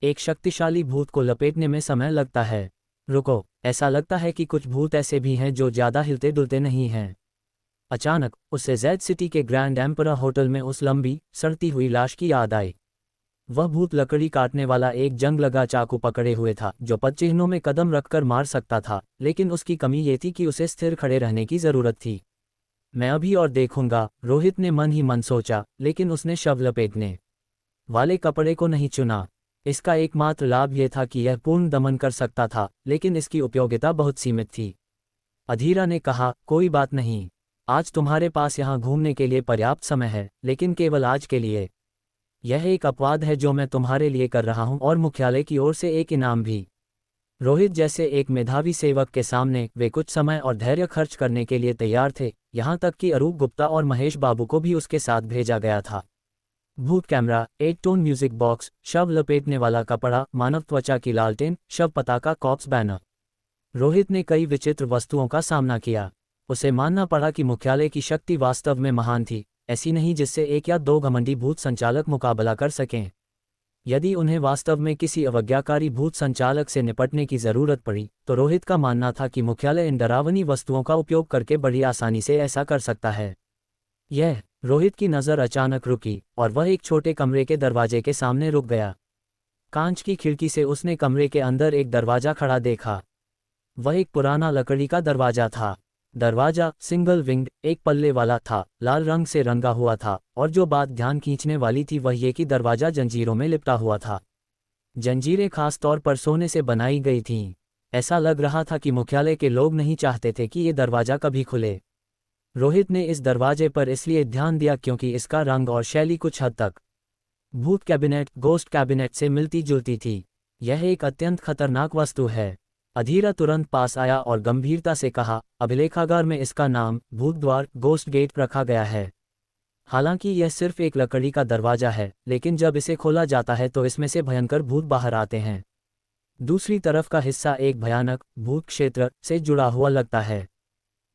एक शक्तिशाली भूत को लपेटने में समय लगता है। रुको, ऐसा लगता है कि कुछ भूत ऐसे भी हैं जो ज़्यादा हिलते डुलते नहीं हैं। अचानक उसे जेड सिटी के ग्रैंड एम्परर होटल में उस लंबी सड़ती हुई लाश की याद आई। वह भूत लकड़ी काटने वाला एक जंग लगा चाकू पकड़े हुए था जो पदचिह्नों में कदम रखकर मार सकता था, लेकिन उसकी कमी ये थी कि उसे स्थिर खड़े रहने की जरूरत थी। मैं अभी और देखूंगा, रोहित ने मन ही मन सोचा, लेकिन उसने शव लपेटने वाले कपड़े को नहीं चुना। इसका एकमात्र लाभ यह था कि यह पूर्ण दमन कर सकता था, लेकिन इसकी उपयोगिता बहुत सीमित थी। अधीरा ने कहा, कोई बात नहीं, आज तुम्हारे पास यहाँ घूमने के लिए पर्याप्त समय है, लेकिन केवल आज के लिए। यह एक अपवाद है जो मैं तुम्हारे लिए कर रहा हूँ, और मुख्यालय की ओर से एक इनाम भी। रोहित जैसे एक मेधावी सेवक के सामने वे कुछ समय और धैर्य खर्च करने के लिए तैयार थे, यहाँ तक कि अरूप गुप्ता और महेश बाबू को भी उसके साथ भेजा गया था। भूत कैमरा, 8 टोन म्यूजिक बॉक्स, शव लपेटने वाला कपड़ा, मानव त्वचा की लालटेन, शव पताका, कॉप्स बैनर। रोहित ने कई विचित्र वस्तुओं का सामना किया। उसे मानना पड़ा कि मुख्यालय की शक्ति वास्तव में महान थी, ऐसी नहीं जिससे एक या दो घमंडी भूत संचालक मुकाबला कर सकें। यदि उन्हें वास्तव में किसी अवज्ञाकारी भूत संचालक से निपटने की जरूरत पड़ी, तो रोहित का मानना था कि मुख्यालय इन डरावनी वस्तुओं का उपयोग करके बड़ी आसानी से ऐसा कर सकता है। रोहित की नज़र अचानक रुकी, और वह एक छोटे कमरे के दरवाजे के सामने रुक गया। कांच की खिड़की से उसने कमरे के अंदर एक दरवाजा खड़ा देखा। वह एक पुराना लकड़ी का दरवाजा था। दरवाजा सिंगल विंग्ड, एक पल्ले वाला था, लाल रंग से रंगा हुआ था, और जो बात ध्यान खींचने वाली थी वह ये कि दरवाजा जंजीरों में लिपटा हुआ था। जंजीरें खास तौर पर सोने से बनाई गई थीं। ऐसा लग रहा था कि मुख्यालय के लोग नहीं चाहते थे कि ये दरवाजा कभी खुले। रोहित ने इस दरवाजे पर इसलिए ध्यान दिया क्योंकि इसका रंग और शैली कुछ हद तक भूत कैबिनेट, गोस्ट कैबिनेट से मिलती जुलती थी। यह एक अत्यंत खतरनाक वस्तु है। अधीरा तुरंत पास आया और गंभीरता से कहा, अभिलेखागार में इसका नाम भूत द्वार, गोस्ट गेट रखा गया है। हालांकि यह सिर्फ एक लकड़ी का दरवाजा है, लेकिन जब इसे खोला जाता है तो इसमें से भयंकर भूत बाहर आते हैं। दूसरी तरफ का हिस्सा एक भयानक भूत क्षेत्र से जुड़ा हुआ लगता है।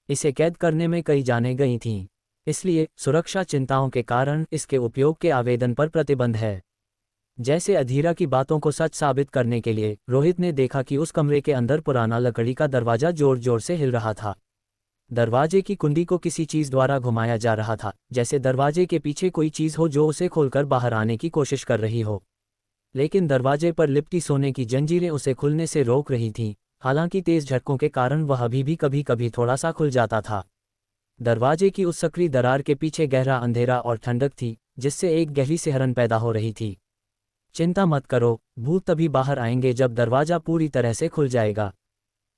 इसे कैद करने में कई जानें गई थीं, इसलिए सुरक्षा चिंताओं के कारण इसके उपयोग के आवेदन पर प्रतिबंध है। जैसे अधीरा की बातों को सच साबित करने के लिए रोहित ने देखा कि उस कमरे के अंदर पुराना लकड़ी का दरवाजा जोर जोर से हिल रहा था। दरवाजे की कुंडी को किसी चीज द्वारा घुमाया जा रहा था, जैसे दरवाजे के पीछे कोई चीज हो जो उसे खोलकर बाहर आने की कोशिश कर रही हो। लेकिन दरवाजे पर लिपटी सोने की जंजीरें उसे खुलने से रोक रही थीं। हालांकि तेज झटकों के कारण वह अभी भी कभी कभी थोड़ा सा खुल जाता था। दरवाजे की उस सक्रिय दरार के पीछे गहरा अंधेरा और ठंडक थी, जिससे एक गहरी सिहरन पैदा हो रही थी। चिंता मत करो, भूत तभी बाहर आएंगे जब दरवाजा पूरी तरह से खुल जाएगा।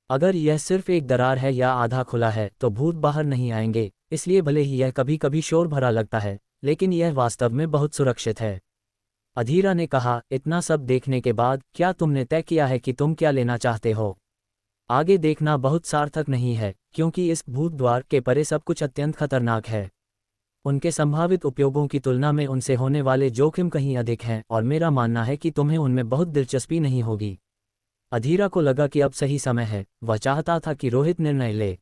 अगर यह सिर्फ एक दरार है या आधा खुला है तो भूत बाहर नहीं आएंगे, इसलिए भले ही यह कभी कभी शोर भरा लगता है, लेकिन यह वास्तव में बहुत सुरक्षित है। अधीरा ने कहा, इतना सब देखने के बाद क्या तुमने तय किया है कि तुम क्या लेना चाहते हो? आगे देखना बहुत सार्थक नहीं है, क्योंकि इस भूत द्वार के परे सब कुछ अत्यंत खतरनाक है। उनके संभावित उपयोगों की तुलना में उनसे होने वाले जोखिम कहीं अधिक हैं, और मेरा मानना है कि तुम्हें उनमें बहुत दिलचस्पी नहीं होगी। अधीरा को लगा कि अब सही समय है। वह चाहता था कि रोहित निर्णय ले।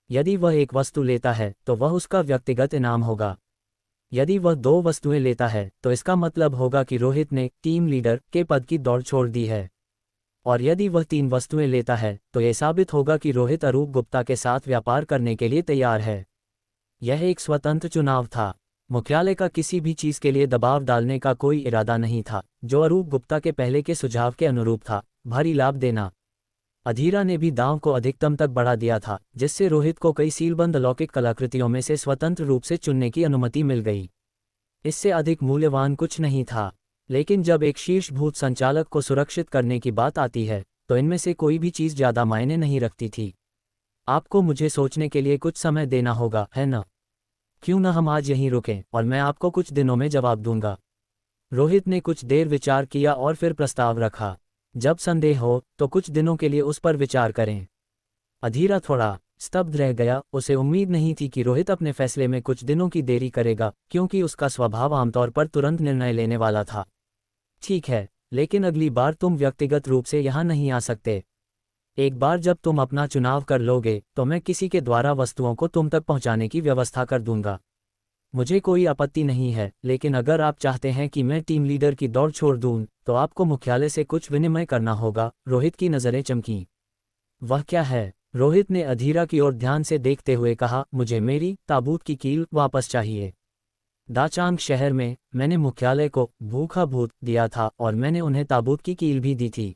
यदि वह एक वस्तु लेता है तो वह उसका व्यक्तिगत इनाम होगा। यदि वह 2 वस्तुएं लेता है तो इसका मतलब होगा कि रोहित ने टीम लीडर के पद की दौड़ छोड़ दी है। और यदि वह 3 वस्तुएं लेता है तो यह साबित होगा कि रोहित अरूप गुप्ता के साथ व्यापार करने के लिए तैयार है। यह एक स्वतंत्र चुनाव था। मुख्यालय का किसी भी चीज के लिए दबाव डालने का कोई इरादा नहीं था, जो अरूप गुप्ता के पहले के सुझाव के अनुरूप था, भारी लाभ देना। अधीरा ने भी दांव को अधिकतम तक बढ़ा दिया था, जिससे रोहित को कई सीलबंद अलौकिक कलाकृतियों में से स्वतंत्र रूप से चुनने की अनुमति मिल गई। इससे अधिक मूल्यवान कुछ नहीं था। लेकिन जब एक शीर्ष भूत संचालक को सुरक्षित करने की बात आती है तो इनमें से कोई भी चीज ज्यादा मायने नहीं रखती थी। आपको मुझे सोचने के लिए कुछ समय देना होगा, है ना? क्यों न हम आज यहीं रुकें और मैं आपको कुछ दिनों में जवाब दूंगा। रोहित ने कुछ देर विचार किया और फिर प्रस्ताव रखा, जब संदेह हो तो कुछ दिनों के लिए उस पर विचार करें। अधीरा थोड़ा स्तब्ध रह गया। उसे उम्मीद नहीं थी कि रोहित अपने फैसले में कुछ दिनों की देरी करेगा, क्योंकि उसका स्वभाव आमतौर पर तुरंत निर्णय लेने वाला था। ठीक है, लेकिन अगली बार तुम व्यक्तिगत रूप से यहाँ नहीं आ सकते। एक बार जब तुम अपना चुनाव कर लोगे तो मैं किसी के द्वारा वस्तुओं को तुम तक पहुँचाने की व्यवस्था कर दूंगा। मुझे कोई आपत्ति नहीं है, लेकिन अगर आप चाहते हैं कि मैं टीम लीडर की दौड़ छोड़ दूं तो आपको मुख्यालय से कुछ विनिमय करना होगा। रोहित की नज़रें चमकीं। वह क्या है? रोहित ने अधीरा की ओर ध्यान से देखते हुए कहा, मुझे मेरी ताबूत की कील वापस चाहिए। दाचांग शहर में मैंने मुख्यालय को भूखा भूत दिया था और मैंने उन्हें ताबूत की कील भी दी थी।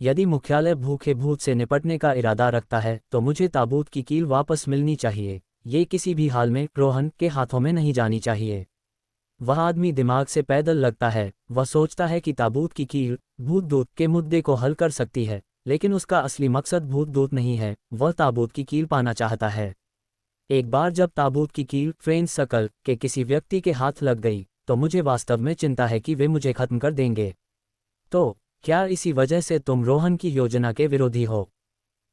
यदि मुख्यालय भूखे भूत से निपटने का इरादा रखता है तो मुझे ताबूत की कील वापस मिलनी चाहिए। ये किसी भी हाल में रोहन के हाथों में नहीं जानी चाहिए। वह आदमी दिमाग से पैदल लगता है, वह सोचता है कि ताबूत की कील भूत दूत के मुद्दे को हल कर सकती है, लेकिन उसका असली मकसद भूत दूत नहीं है, वह ताबूत की कील पाना चाहता है। एक बार जब ताबूत की कील फ्रेंच सर्कल के किसी व्यक्ति के हाथ लग गई तो मुझे वास्तव में चिंता है कि वे मुझे खत्म कर देंगे। तो क्या इसी वजह से तुम रोहन की योजना के विरोधी हो?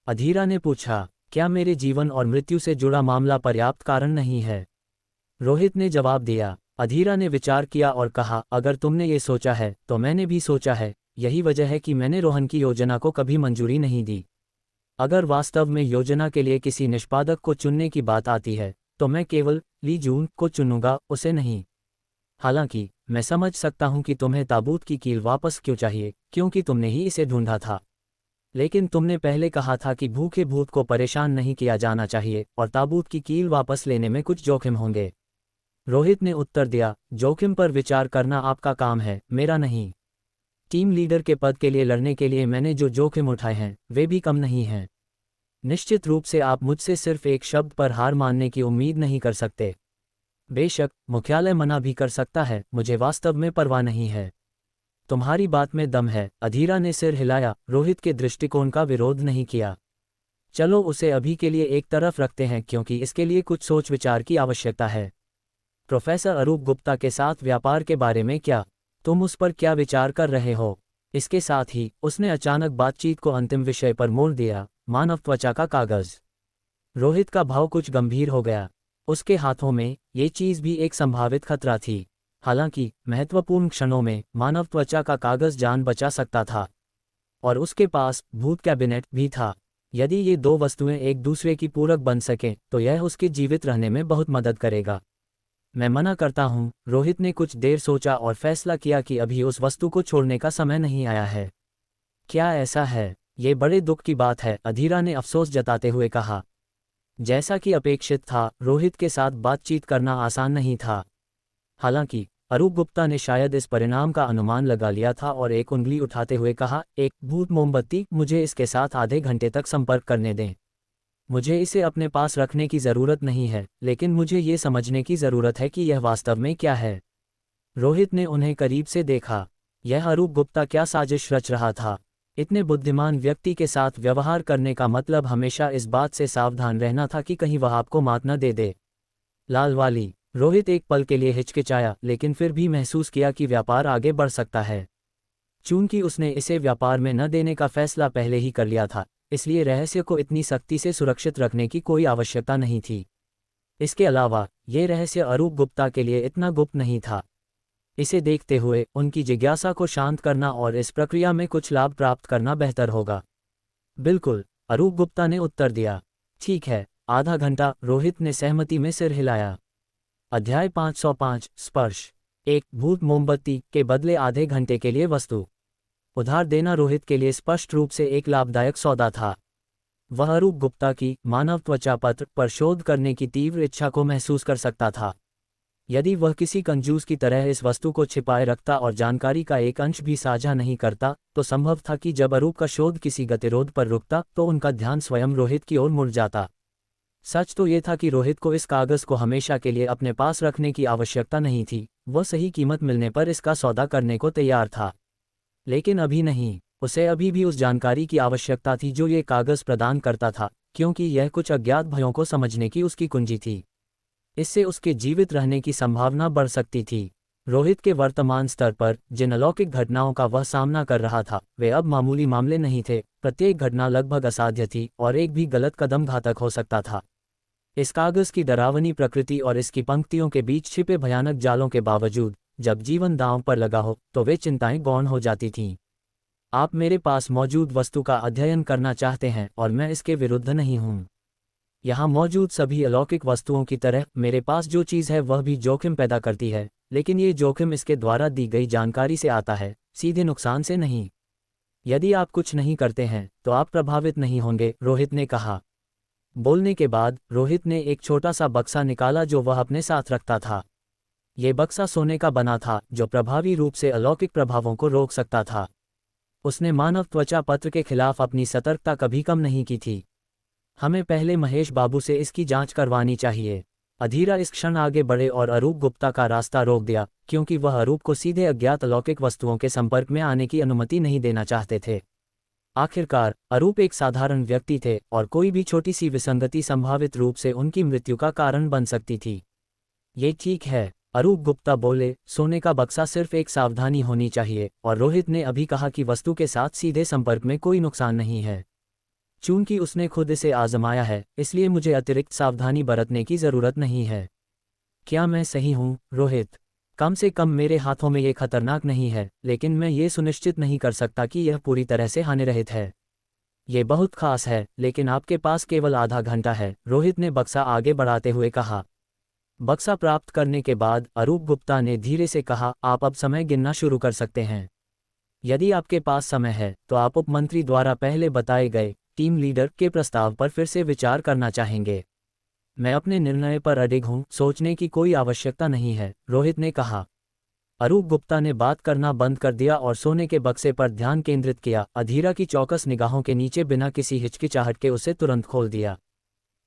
अधीरा ने पूछा। क्या मेरे जीवन और मृत्यु से जुड़ा मामला पर्याप्त कारण नहीं है? रोहित ने जवाब दिया। अधीरा ने विचार किया और कहा, अगर तुमने ये सोचा है तो मैंने भी सोचा है। यही वजह है कि मैंने रोहन की योजना को कभी मंजूरी नहीं दी। अगर वास्तव में योजना के लिए किसी निष्पादक को चुनने की बात आती है तो मैं केवल ली जून को चुनूंगा, उसे नहीं। हालांकि मैं समझ सकता हूं कि तुम्हें ताबूत की कील वापस क्यों चाहिए, क्योंकि तुमने ही इसे ढूंढा था। लेकिन तुमने पहले कहा था कि भूखे भूत को परेशान नहीं किया जाना चाहिए और ताबूत की कील वापस लेने में कुछ जोखिम होंगे। रोहित ने उत्तर दिया, जोखिम पर विचार करना आपका काम है, मेरा नहीं। टीम लीडर के पद के लिए लड़ने के लिए मैंने जो जोखिम उठाए हैं वे भी कम नहीं हैं। निश्चित रूप से आप मुझसे सिर्फ एक शब्द पर हार मानने की उम्मीद नहीं कर सकते। बेशक मुख्यालय मना भी कर सकता है, मुझे वास्तव में परवाह नहीं है। तुम्हारी बात में दम है। अधीरा ने सिर हिलाया, रोहित के दृष्टिकोण का विरोध नहीं किया। चलो उसे अभी के लिए एक तरफ रखते हैं क्योंकि इसके लिए कुछ सोच विचार की आवश्यकता है। प्रोफेसर अरूप गुप्ता के साथ व्यापार के बारे में क्या? तुम उस पर क्या विचार कर रहे हो? इसके साथ ही उसने अचानक बातचीत को अंतिम विषय पर मोड़ दिया, मानव त्वचा का कागज। रोहित का भाव कुछ गंभीर हो गया। उसके हाथों में ये चीज भी एक संभावित खतरा थी। हालांकि महत्वपूर्ण क्षणों में मानव त्वचा का कागज जान बचा सकता था और उसके पास भूत कैबिनेट भी था। यदि ये दो वस्तुएं एक दूसरे की पूरक बन सकें तो यह उसके जीवित रहने में बहुत मदद करेगा। मैं मना करता हूं। रोहित ने कुछ देर सोचा और फैसला किया कि अभी उस वस्तु को छोड़ने का समय नहीं आया है। क्या ऐसा है? ये बड़े दुख की बात है, अधीरा ने अफसोस जताते हुए कहा। जैसा कि अपेक्षित था, रोहित के साथ बातचीत करना आसान नहीं था। हालांकि अरूप गुप्ता ने शायद इस परिणाम का अनुमान लगा लिया था और एक उंगली उठाते हुए कहा, एक भूत मोमबत्ती, मुझे इसके साथ आधे घंटे तक संपर्क करने दें। मुझे इसे अपने पास रखने की ज़रूरत नहीं है, लेकिन मुझे ये समझने की ज़रूरत है कि यह वास्तव में क्या है। रोहित ने उन्हें करीब से देखा। यह अरूप गुप्ता क्या साजिश रच रहा था? इतने बुद्धिमान व्यक्ति के साथ व्यवहार करने का मतलब हमेशा इस बात से सावधान रहना था कि कहीं वह आपको मात न दे दे। लाल वाली। रोहित एक पल के लिए हिचकिचाया, लेकिन फिर भी महसूस किया कि व्यापार आगे बढ़ सकता है। चूंकि उसने इसे व्यापार में न देने का फैसला पहले ही कर लिया था, इसलिए रहस्य को इतनी सख्ती से सुरक्षित रखने की कोई आवश्यकता नहीं थी। इसके अलावा ये रहस्य अरूप गुप्ता के लिए इतना गुप्त नहीं था। इसे देखते हुए उनकी जिज्ञासा को शांत करना और इस प्रक्रिया में कुछ लाभ प्राप्त करना बेहतर होगा। बिल्कुल, अरूप गुप्ता ने उत्तर दिया। ठीक है, आधा घंटा। रोहित ने सहमति में सिर हिलाया। अध्याय 505 स्पर्श। एक भूत मोमबत्ती के बदले आधे घंटे के लिए वस्तु उधार देना रोहित के लिए स्पष्ट रूप से एक लाभदायक सौदा था। वह अरूप गुप्ता की मानव त्वचा पत्र पर शोध करने की तीव्र इच्छा को महसूस कर सकता था। यदि वह किसी कंजूस की तरह इस वस्तु को छिपाए रखता और जानकारी का एक अंश भी साझा नहीं करता, तो संभव था कि जब अरूप का शोध किसी गतिरोध पर रुकता तो उनका ध्यान स्वयं रोहित की ओर मुड़ जाता। सच तो ये था कि रोहित को इस कागज को हमेशा के लिए अपने पास रखने की आवश्यकता नहीं थी। वह सही कीमत मिलने पर इसका सौदा करने को तैयार था, लेकिन अभी नहीं। उसे अभी भी उस जानकारी की आवश्यकता थी जो ये कागज प्रदान करता था, क्योंकि यह कुछ अज्ञात भयों को समझने की उसकी कुंजी थी। इससे उसके जीवित रहने की संभावना बढ़ सकती थी। रोहित के वर्तमान स्तर पर जिन अलौकिक घटनाओं का वह सामना कर रहा था वे अब मामूली मामले नहीं थे। प्रत्येक घटना लगभग असाध्य थी और एक भी गलत कदम घातक हो सकता था। इस कागज की डरावनी प्रकृति और इसकी पंक्तियों के बीच छिपे भयानक जालों के बावजूद जब जीवन दांव पर लगा हो तो वे चिंताएं गौण हो जाती थीं। आप मेरे पास मौजूद वस्तु का अध्ययन करना चाहते हैं और मैं इसके विरुद्ध नहीं हूं। यहाँ मौजूद सभी अलौकिक वस्तुओं की तरह मेरे पास जो चीज़ है वह भी जोखिम पैदा करती है, लेकिन ये जोखिम इसके द्वारा दी गई जानकारी से आता है, सीधे नुकसान से नहीं। यदि आप कुछ नहीं करते हैं तो आप प्रभावित नहीं होंगे, रोहित ने कहा। बोलने के बाद रोहित ने एक छोटा सा बक्सा निकाला जो वह अपने साथ रखता था। ये बक्सा सोने का बना था जो प्रभावी रूप से अलौकिक प्रभावों को रोक सकता था। उसने मानव त्वचा पत्र के खिलाफ अपनी सतर्कता कभी कम नहीं की थी। हमें पहले महेश बाबू से इसकी जांच करवानी चाहिए। अधीरा इस क्षण आगे बढ़े और अरूप गुप्ता का रास्ता रोक दिया, क्योंकि वह अरूप को सीधे अज्ञात अलौकिक वस्तुओं के संपर्क में आने की अनुमति नहीं देना चाहते थे। आखिरकार अरूप एक साधारण व्यक्ति थे और कोई भी छोटी सी विसंगति संभावित रूप से उनकी मृत्यु का कारण बन सकती थी। ये ठीक है, अरूप गुप्ता बोले, सोने का बक्सा सिर्फ एक सावधानी होनी चाहिए। और रोहित ने अभी कहा कि वस्तु के साथ सीधे संपर्क में कोई नुकसान नहीं है। चूंकि उसने खुद इसे आजमाया है, इसलिए मुझे अतिरिक्त सावधानी बरतने की जरूरत नहीं है। क्या मैं सही हूं, रोहित? कम से कम मेरे हाथों में ये खतरनाक नहीं है, लेकिन मैं ये सुनिश्चित नहीं कर सकता कि यह पूरी तरह से हानिरहित है। ये बहुत खास है, लेकिन आपके पास केवल आधा घंटा है, रोहित ने बक्सा आगे बढ़ाते हुए कहा। बक्सा प्राप्त करने के बाद अरूप गुप्ता ने धीरे से कहा, आप अब समय गिनना शुरू कर सकते हैं। यदि आपके पास समय है तो आप उपमंत्री द्वारा पहले बताए गए टीम लीडर के प्रस्ताव पर फिर से विचार करना चाहेंगे। मैं अपने निर्णय पर अडिग हूं, सोचने की कोई आवश्यकता नहीं है, रोहित ने कहा। अरूप गुप्ता ने बात करना बंद कर दिया और सोने के बक्से पर ध्यान केंद्रित किया। अधीरा की चौकस निगाहों के नीचे बिना किसी हिचकिचाहट के उसे तुरंत खोल दिया।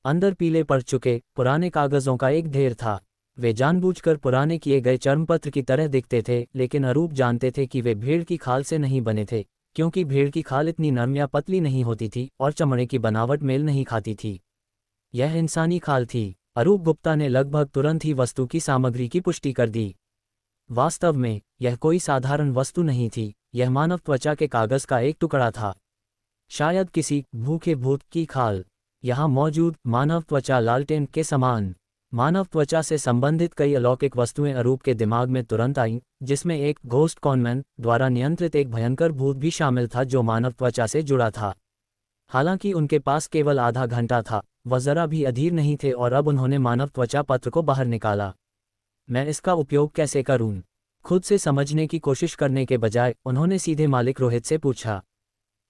अंदर पीले पड़ चुके पुराने कागजों का एक ढेर था। वे जानबूझकर पुराने किए गए चर्मपत्र की तरह दिखते थे, लेकिन अरूप जानते थे कि वे भेड़ की खाल से नहीं बने थे, क्योंकि भेड़ की खाल इतनी नरम या पतली नहीं होती थी और चमड़े की बनावट मेल नहीं खाती थी। यह इंसानी खाल थी। अरूप गुप्ता ने लगभग तुरंत ही वस्तु की सामग्री की पुष्टि कर दी। वास्तव में यह कोई साधारण वस्तु नहीं थी, यह मानव त्वचा के कागज का एक टुकड़ा था। शायद किसी भूखे भूत की खाल। यहाँ मौजूद मानव त्वचा लालटेन के समान। मानव त्वचा से संबंधित कई अलौकिक वस्तुएं अरूप के दिमाग में तुरंत आईं, जिसमें एक घोस्ट कॉनमैन द्वारा नियंत्रित एक भयंकर भूत भी शामिल था जो मानव त्वचा से जुड़ा था। हालांकि उनके पास केवल आधा घंटा था, वह जरा भी अधीर नहीं थे और अब उन्होंने मानव त्वचा पत्र को बाहर निकाला। मैं इसका उपयोग कैसे करूं? खुद से समझने की कोशिश करने के बजाय उन्होंने सीधे मालिक रोहित से पूछा।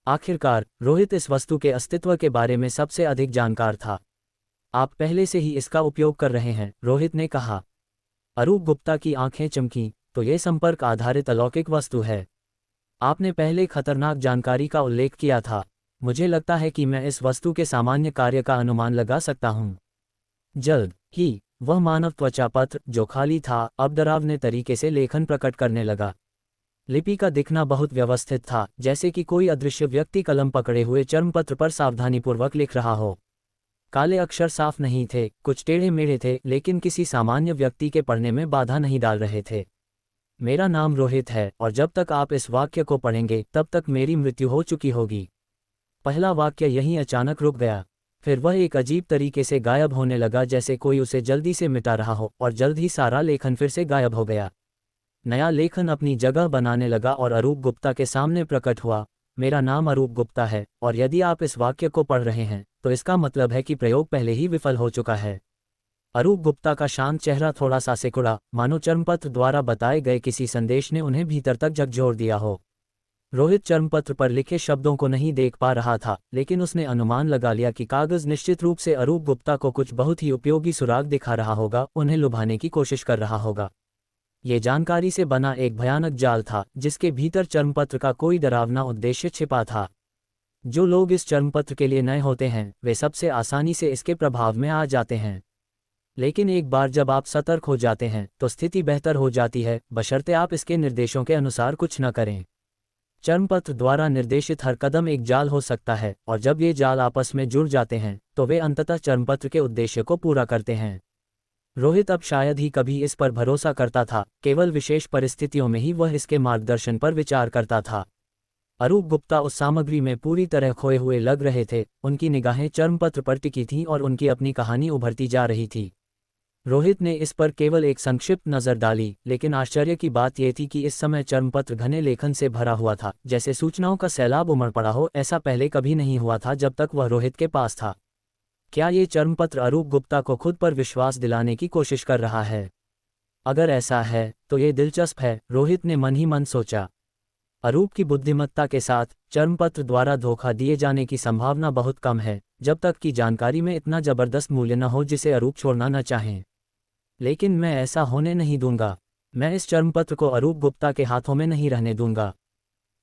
आखिरकार रोहित इस वस्तु के अस्तित्व के बारे में सबसे अधिक जानकार था। आप पहले से ही इसका उपयोग कर रहे हैं, रोहित ने कहा। अरूप गुप्ता की आंखें चमकीं, तो यह संपर्क आधारित अलौकिक वस्तु है। आपने पहले खतरनाक जानकारी का उल्लेख किया था। मुझे लगता है कि मैं इस वस्तु के सामान्य कार्य का अनुमान लगा सकता हूं। जल्द ही वह मानव त्वचा पत्र जो खाली था अब डरावने तरीके से लेखन प्रकट करने लगा। लिपि का दिखना बहुत व्यवस्थित था, जैसे कि कोई अदृश्य व्यक्ति कलम पकड़े हुए चर्मपत्र पर सावधानीपूर्वक लिख रहा हो। काले अक्षर साफ नहीं थे, कुछ टेढ़े मेढ़े थे, लेकिन किसी सामान्य व्यक्ति के पढ़ने में बाधा नहीं डाल रहे थे। मेरा नाम रोहित है और जब तक आप इस वाक्य को पढ़ेंगे तब तक मेरी मृत्यु हो चुकी होगी। पहला वाक्य यहीं अचानक रुक गया। फिर वह एक अजीब तरीके से गायब होने लगा, जैसे कोई उसे जल्दी से मिटा रहा हो, और जल्द ही सारा लेखन फिर से गायब हो गया। नया लेखन अपनी जगह बनाने लगा और अरूप गुप्ता के सामने प्रकट हुआ। मेरा नाम अरूप गुप्ता है और यदि आप इस वाक्य को पढ़ रहे हैं तो इसका मतलब है कि प्रयोग पहले ही विफल हो चुका है। अरूप गुप्ता का शांत चेहरा थोड़ा सा सिकुड़ा, मानो चर्मपत्र द्वारा बताए गए किसी संदेश ने उन्हें भीतर तक झकझोर दिया हो। रोहित चर्मपत्र पर लिखे शब्दों को नहीं देख पा रहा था, लेकिन उसने अनुमान लगा लिया कि कागज निश्चित रूप से अरूप गुप्ता को कुछ बहुत ही उपयोगी सुराग दिखा रहा होगा, उन्हें लुभाने की कोशिश कर रहा होगा। ये जानकारी से बना एक भयानक जाल था, जिसके भीतर चर्मपत्र का कोई डरावना उद्देश्य छिपा था। जो लोग इस चर्मपत्र के लिए नए होते हैं वे सबसे आसानी से इसके प्रभाव में आ जाते हैं, लेकिन एक बार जब आप सतर्क हो जाते हैं तो स्थिति बेहतर हो जाती है, बशर्ते आप इसके निर्देशों के अनुसार कुछ न करें। चर्मपत्र द्वारा निर्देशित हर कदम एक जाल हो सकता है, और जब ये जाल आपस में जुड़ जाते हैं तो वे अंततः चर्मपत्र के उद्देश्य को पूरा करते हैं। रोहित अब शायद ही कभी इस पर भरोसा करता था, केवल विशेष परिस्थितियों में ही वह इसके मार्गदर्शन पर विचार करता था। अरूप गुप्ता उस सामग्री में पूरी तरह खोए हुए लग रहे थे, उनकी निगाहें चर्मपत्र पर टिकी थीं और उनकी अपनी कहानी उभरती जा रही थी। रोहित ने इस पर केवल एक संक्षिप्त नज़र डाली, लेकिन आश्चर्य की बात यह थी कि इस समय चर्मपत्र घने लेखन से भरा हुआ था, जैसे सूचनाओं का सैलाब उमड़ पड़ा हो। ऐसा पहले कभी नहीं हुआ था जब तक वह रोहित के पास था। क्या ये चर्मपत्र अरूप गुप्ता को खुद पर विश्वास दिलाने की कोशिश कर रहा है? अगर ऐसा है तो ये दिलचस्प है, रोहित ने मन ही मन सोचा। अरूप की बुद्धिमत्ता के साथ चर्मपत्र द्वारा धोखा दिए जाने की संभावना बहुत कम है, जब तक कि जानकारी में इतना जबरदस्त मूल्य न हो जिसे अरूप छोड़ना न चाहें। लेकिन मैं ऐसा होने नहीं दूंगा। मैं इस चर्मपत्र को अरूप गुप्ता के हाथों में नहीं रहने दूंगा।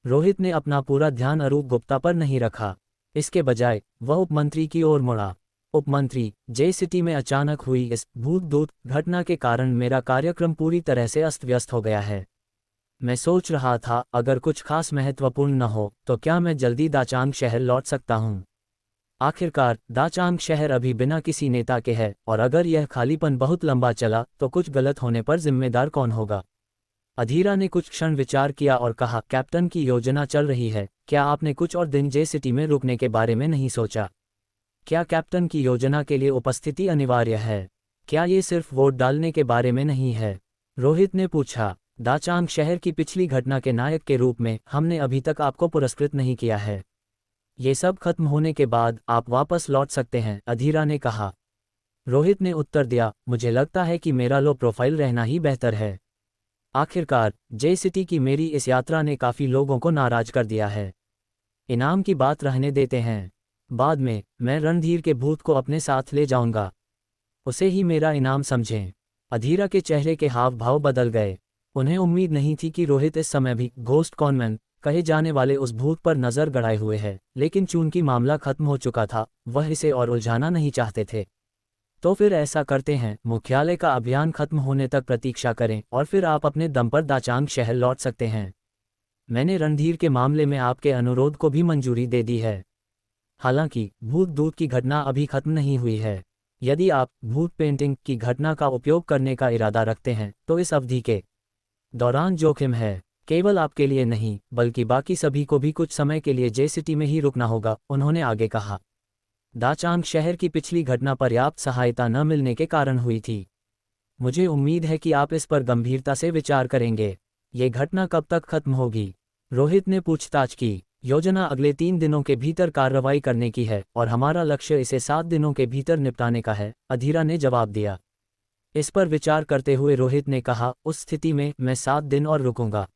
रोहित ने अपना पूरा ध्यान अरूप गुप्ता पर नहीं रखा। इसके बजाय वह उपमंत्री की ओर मुड़ा। उपमंत्री, जे सिटी में अचानक हुई इस भूत दूत घटना के कारण मेरा कार्यक्रम पूरी तरह से अस्त व्यस्त हो गया है। मैं सोच रहा था, अगर कुछ खास महत्वपूर्ण न हो तो क्या मैं जल्दी दाचांग शहर लौट सकता हूँ। आखिरकार दाचांग शहर अभी बिना किसी नेता के है, और अगर यह खालीपन बहुत लंबा चला तो कुछ गलत होने पर जिम्मेदार कौन होगा। अधीरा ने कुछ क्षण विचार किया और कहा, कैप्टन की योजना चल रही है, क्या आपने कुछ और दिन जे सिटी में रुकने के बारे में नहीं सोचा? क्या कैप्टन की योजना के लिए उपस्थिति अनिवार्य है? क्या ये सिर्फ वोट डालने के बारे में नहीं है? रोहित ने पूछा। दाचांग शहर की पिछली घटना के नायक के रूप में हमने अभी तक आपको पुरस्कृत नहीं किया है। ये सब खत्म होने के बाद आप वापस लौट सकते हैं, अधीरा ने कहा। रोहित ने उत्तर दिया, मुझे लगता है कि मेरा लो प्रोफाइल रहना ही बेहतर है। आखिरकार जे सिटी की मेरी इस यात्रा ने काफ़ी लोगों को नाराज कर दिया है। इनाम की बात रहने देते हैं। बाद में मैं रणधीर के भूत को अपने साथ ले जाऊंगा। उसे ही मेरा इनाम समझें। अधीरा के चेहरे के हाव भाव बदल गए। उन्हें उम्मीद नहीं थी कि रोहित इस समय भी घोस्ट कॉनमैन कहे जाने वाले उस भूत पर नज़र गड़ाए हुए है, लेकिन चूंकि मामला खत्म हो चुका था, वह इसे और उलझाना नहीं चाहते थे। तो फिर ऐसा करते हैं, मुख्यालय का अभियान खत्म होने तक प्रतीक्षा करें और फिर आप अपने दम पर दाचांग शहर लौट सकते हैं। मैंने रणधीर के मामले में आपके अनुरोध को भी मंजूरी दे दी है। हालांकि भूत दूत की घटना अभी खत्म नहीं हुई है। यदि आप भूत पेंटिंग की घटना का उपयोग करने का इरादा रखते हैं तो इस अवधि के दौरान जोखिम है। केवल आपके लिए नहीं, बल्कि बाकी सभी को भी कुछ समय के लिए जे सिटी में ही रुकना होगा, उन्होंने आगे कहा। दाचांग शहर की पिछली घटना पर्याप्त सहायता न मिलने के कारण हुई थी। मुझे उम्मीद है कि आप इस पर गंभीरता से विचार करेंगे। ये घटना कब तक खत्म होगी? रोहित ने पूछताछ की। योजना अगले 3 दिनों के भीतर कार्रवाई करने की है और हमारा लक्ष्य इसे 7 दिनों के भीतर निपटाने का है, अधीरा ने जवाब दिया। इस पर विचार करते हुए रोहित ने कहा, उस स्थिति में मैं 7 दिन और रुकूंगा।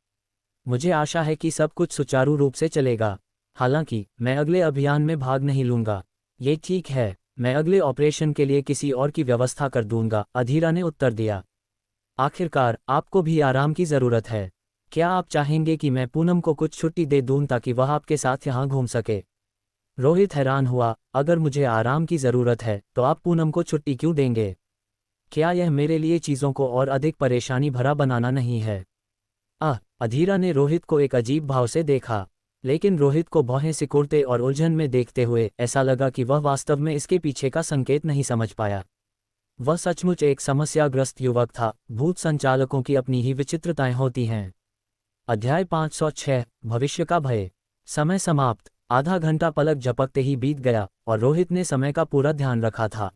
मुझे आशा है कि सब कुछ सुचारू रूप से चलेगा। हालांकि मैं अगले अभियान में भाग नहीं लूंगा। ये ठीक है, मैं अगले ऑपरेशन के लिए किसी और की व्यवस्था कर दूंगा, अधीरा ने उत्तर दिया। आखिरकार आपको भी आराम की ज़रूरत है। क्या आप चाहेंगे कि मैं पूनम को कुछ छुट्टी दे दूं ताकि वह आपके साथ यहाँ घूम सके? रोहित हैरान हुआ, अगर मुझे आराम की ज़रूरत है तो आप पूनम को छुट्टी क्यों देंगे? क्या यह मेरे लिए चीज़ों को और अधिक परेशानी भरा बनाना नहीं है? अधीरा ने रोहित को एक अजीब भाव से देखा, लेकिन रोहित को भौहें सिकुड़ते और उलझन में देखते हुए ऐसा लगा कि वह वास्तव में इसके पीछे का संकेत नहीं समझ पाया। वह सचमुच एक समस्याग्रस्त युवक था। भूत संचालकों की अपनी ही विचित्रताएं होती हैं। अध्याय 506 भविष्य का भय। समय समाप्त। आधा घंटा पलक झपकते ही बीत गया और रोहित ने समय का पूरा ध्यान रखा था।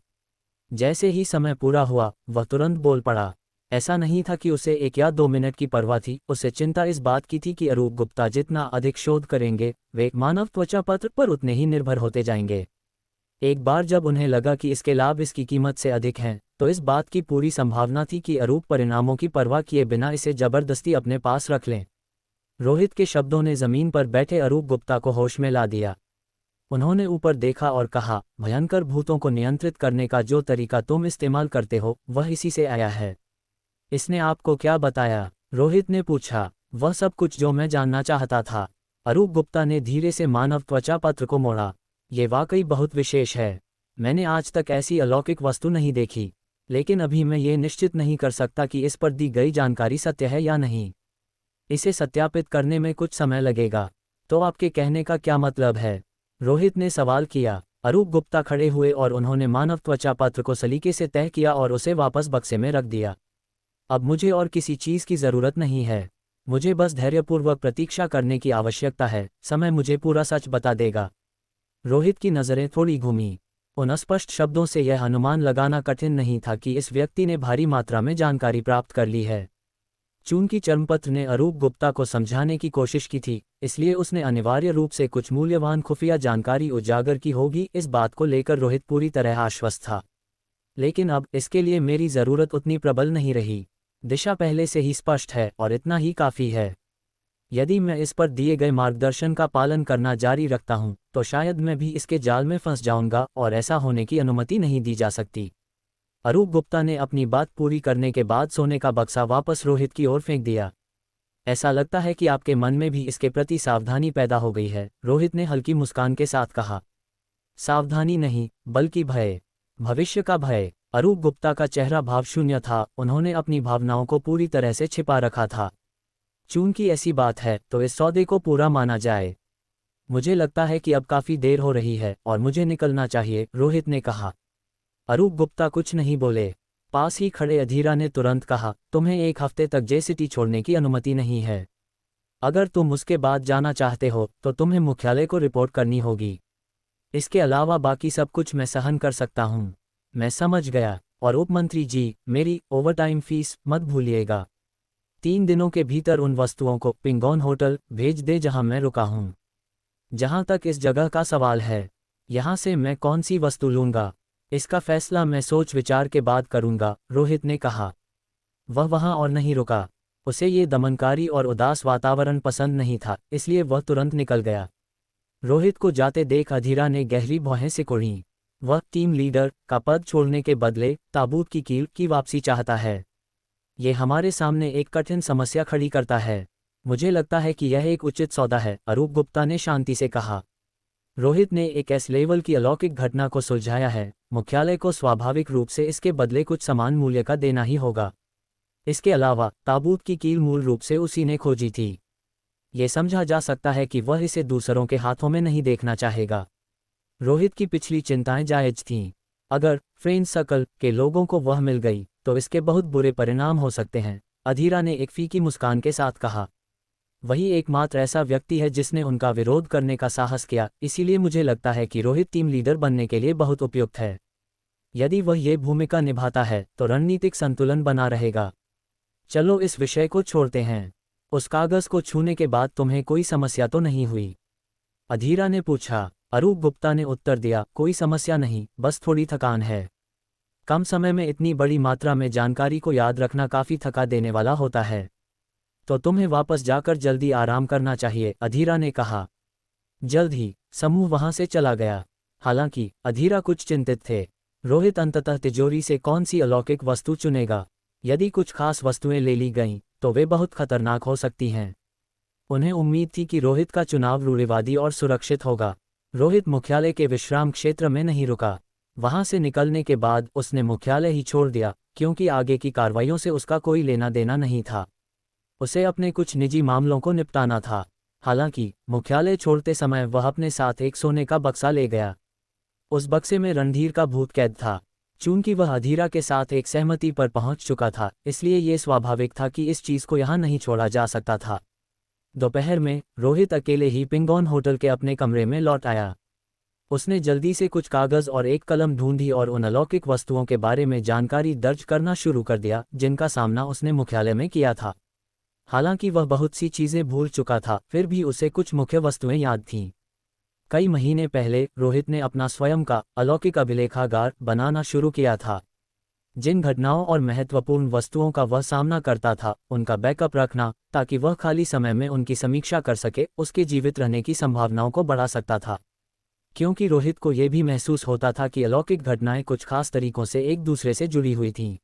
जैसे ही समय पूरा हुआ, वह तुरंत बोल पड़ा। ऐसा नहीं था कि उसे 1 या 2 मिनट की परवाह थी, उसे चिंता इस बात की थी कि अरूप गुप्ता जितना अधिक शोध करेंगे, वे मानव त्वचा पत्र पर उतने ही निर्भर होते जाएंगे। एक बार जब उन्हें लगा कि इसके लाभ इसकी कीमत से अधिक हैं, तो इस बात की पूरी संभावना थी कि अरूप परिणामों की परवाह किए बिना इसे जबरदस्ती अपने पास रख लें। रोहित के शब्दों ने जमीन पर बैठे अरूप गुप्ता को होश में ला दिया। उन्होंने ऊपर देखा और कहा, भयंकर भूतों को नियंत्रित करने का जो तरीका तुम इस्तेमाल करते हो, वह इसी से आया है। इसने आपको क्या बताया? रोहित ने पूछा। वह सब कुछ जो मैं जानना चाहता था। अरूप गुप्ता ने धीरे से मानव त्वचा पत्र को मोड़ा। ये वाकई बहुत विशेष है। मैंने आज तक ऐसी अलौकिक वस्तु नहीं देखी, लेकिन अभी मैं ये निश्चित नहीं कर सकता कि इस पर दी गई जानकारी सत्य है या नहीं। इसे सत्यापित करने में कुछ समय लगेगा। तो आपके कहने का क्या मतलब है? रोहित ने सवाल किया। अरूप गुप्ता खड़े हुए और उन्होंने मानव त्वचा पत्र को सलीके से तह किया और उसे वापस बक्से में रख दिया। अब मुझे और किसी चीज़ की ज़रूरत नहीं है। मुझे बस धैर्यपूर्वक प्रतीक्षा करने की आवश्यकता है। समय मुझे पूरा सच बता देगा। रोहित की नज़रें थोड़ी घूमीं। उन अस्पष्ट शब्दों से यह अनुमान लगाना कठिन नहीं था कि इस व्यक्ति ने भारी मात्रा में जानकारी प्राप्त कर ली है। चूंकि चर्मपत्र ने अरूप गुप्ता को समझाने की कोशिश की थी, इसलिए उसने अनिवार्य रूप से कुछ मूल्यवान खुफिया जानकारी उजागर की होगी। इस बात को लेकर रोहित पूरी तरह आश्वस्त था। लेकिन अब इसके लिए मेरी ज़रूरत उतनी प्रबल नहीं रही। दिशा पहले से ही स्पष्ट है और इतना ही काफ़ी है। यदि मैं इस पर दिए गए मार्गदर्शन का पालन करना जारी रखता हूं, तो शायद मैं भी इसके जाल में फंस जाऊंगा और ऐसा होने की अनुमति नहीं दी जा सकती। अरूप गुप्ता ने अपनी बात पूरी करने के बाद सोने का बक्सा वापस रोहित की ओर फेंक दिया। ऐसा लगता है कि आपके मन में भी इसके प्रति सावधानी पैदा हो गई है, रोहित ने हल्की मुस्कान के साथ कहा। सावधानी नहीं, बल्कि भय। भविष्य का भय। अरूप गुप्ता का चेहरा भावशून्य था, उन्होंने अपनी भावनाओं को पूरी तरह से छिपा रखा था। चूंकि ऐसी बात है तो इस सौदे को पूरा माना जाए। मुझे लगता है कि अब काफी देर हो रही है और मुझे निकलना चाहिए, रोहित ने कहा। अरूप गुप्ता कुछ नहीं बोले। पास ही खड़े अधीरा ने तुरंत कहा, तुम्हें 1 हफ्ते तक जे सिटी छोड़ने की अनुमति नहीं है। अगर तुम उसके बाद जाना चाहते हो तो तुम्हें मुख्यालय को रिपोर्ट करनी होगी। इसके अलावा बाकी सब कुछ मैं सहन कर सकता हूँ। मैं समझ गया। और उप मंत्री जी, मेरी ओवरटाइम फीस मत भूलिएगा। 3 दिनों के भीतर उन वस्तुओं को पिंगोन होटल भेज दे जहां मैं रुका हूं। जहां तक इस जगह का सवाल है, यहां से मैं कौन सी वस्तु लूंगा, इसका फैसला मैं सोच विचार के बाद करूंगा, रोहित ने कहा। वह वहां और नहीं रुका। उसे ये दमनकारी और उदास वातावरण पसंद नहीं था, इसलिए वह तुरंत निकल गया। रोहित को जाते देख अधीरा ने गहरी भौहें सिकोड़ी। वह टीम लीडर का पद छोड़ने के बदले ताबूत की कील की वापसी चाहता है। ये हमारे सामने एक कठिन समस्या खड़ी करता है। मुझे लगता है कि यह एक उचित सौदा है, अरूप गुप्ता ने शांति से कहा। रोहित ने एक एस लेवल की अलौकिक घटना को सुलझाया है। मुख्यालय को स्वाभाविक रूप से इसके बदले कुछ समान मूल्य का देना ही होगा। इसके अलावा ताबूत की कील मूल रूप से उसी ने खोजी थी। ये समझा जा सकता है कि वह इसे दूसरों के हाथों में नहीं देखना चाहेगा। रोहित की पिछली चिंताएं जायज थीं। अगर फ्रेंड सर्कल के लोगों को वह मिल गई तो इसके बहुत बुरे परिणाम हो सकते हैं, अधीरा ने एक फीकी मुस्कान के साथ कहा। वही एकमात्र ऐसा व्यक्ति है जिसने उनका विरोध करने का साहस किया, इसीलिए मुझे लगता है कि रोहित टीम लीडर बनने के लिए बहुत उपयुक्त है। यदि वह ये भूमिका निभाता है तो रणनीतिक संतुलन बना रहेगा। चलो इस विषय को छोड़ते हैं। उस कागज को छूने के बाद तुम्हें कोई समस्या तो नहीं हुई? अधीरा ने पूछा। अरूप गुप्ता ने उत्तर दिया, कोई समस्या नहीं, बस थोड़ी थकान है। कम समय में इतनी बड़ी मात्रा में जानकारी को याद रखना काफी थका देने वाला होता है। तो तुम्हें वापस जाकर जल्दी आराम करना चाहिए, अधीरा ने कहा। जल्द ही समूह वहां से चला गया। हालांकि अधीरा कुछ चिंतित थे। रोहित अंततः तिजोरी से कौन सी अलौकिक वस्तु चुनेगा? यदि कुछ खास वस्तुएं ले ली गईं तो वे बहुत खतरनाक हो सकती हैं। उन्हें उम्मीद थी कि रोहित का चुनाव रूढ़िवादी और सुरक्षित होगा। रोहित मुख्यालय के विश्राम क्षेत्र में नहीं रुका। वहां से निकलने के बाद उसने मुख्यालय ही छोड़ दिया, क्योंकि आगे की कार्रवाइयों से उसका कोई लेना देना नहीं था। उसे अपने कुछ निजी मामलों को निपटाना था। हालांकि मुख्यालय छोड़ते समय वह अपने साथ एक सोने का बक्सा ले गया। उस बक्से में रणधीर का भूत कैद था। चूंकि वह अधीरा के साथ एक सहमति पर पहुंच चुका था, इसलिए ये स्वाभाविक था कि इस चीज को यहां नहीं छोड़ा जा सकता था। दोपहर में रोहित अकेले ही पिंगोन होटल के अपने कमरे में लौट आया। उसने जल्दी से कुछ कागज और एक कलम ढूंढी और उन अलौकिक वस्तुओं के बारे में जानकारी दर्ज करना शुरू कर दिया जिनका सामना उसने मुख्यालय में किया था। हालांकि वह बहुत सी चीजें भूल चुका था, फिर भी उसे कुछ मुख्य वस्तुएं याद थीं। कई महीने पहले रोहित ने अपना स्वयं का अलौकिक अभिलेखागार बनाना शुरू किया था। जिन घटनाओं और महत्वपूर्ण वस्तुओं का वह सामना करता था, उनका बैकअप रखना ताकि वह खाली समय में उनकी समीक्षा कर सके, उसके जीवित रहने की संभावनाओं को बढ़ा सकता था। क्योंकि रोहित को यह भी महसूस होता था कि अलौकिक घटनाएं कुछ खास तरीकों से एक दूसरे से जुड़ी हुई थीं।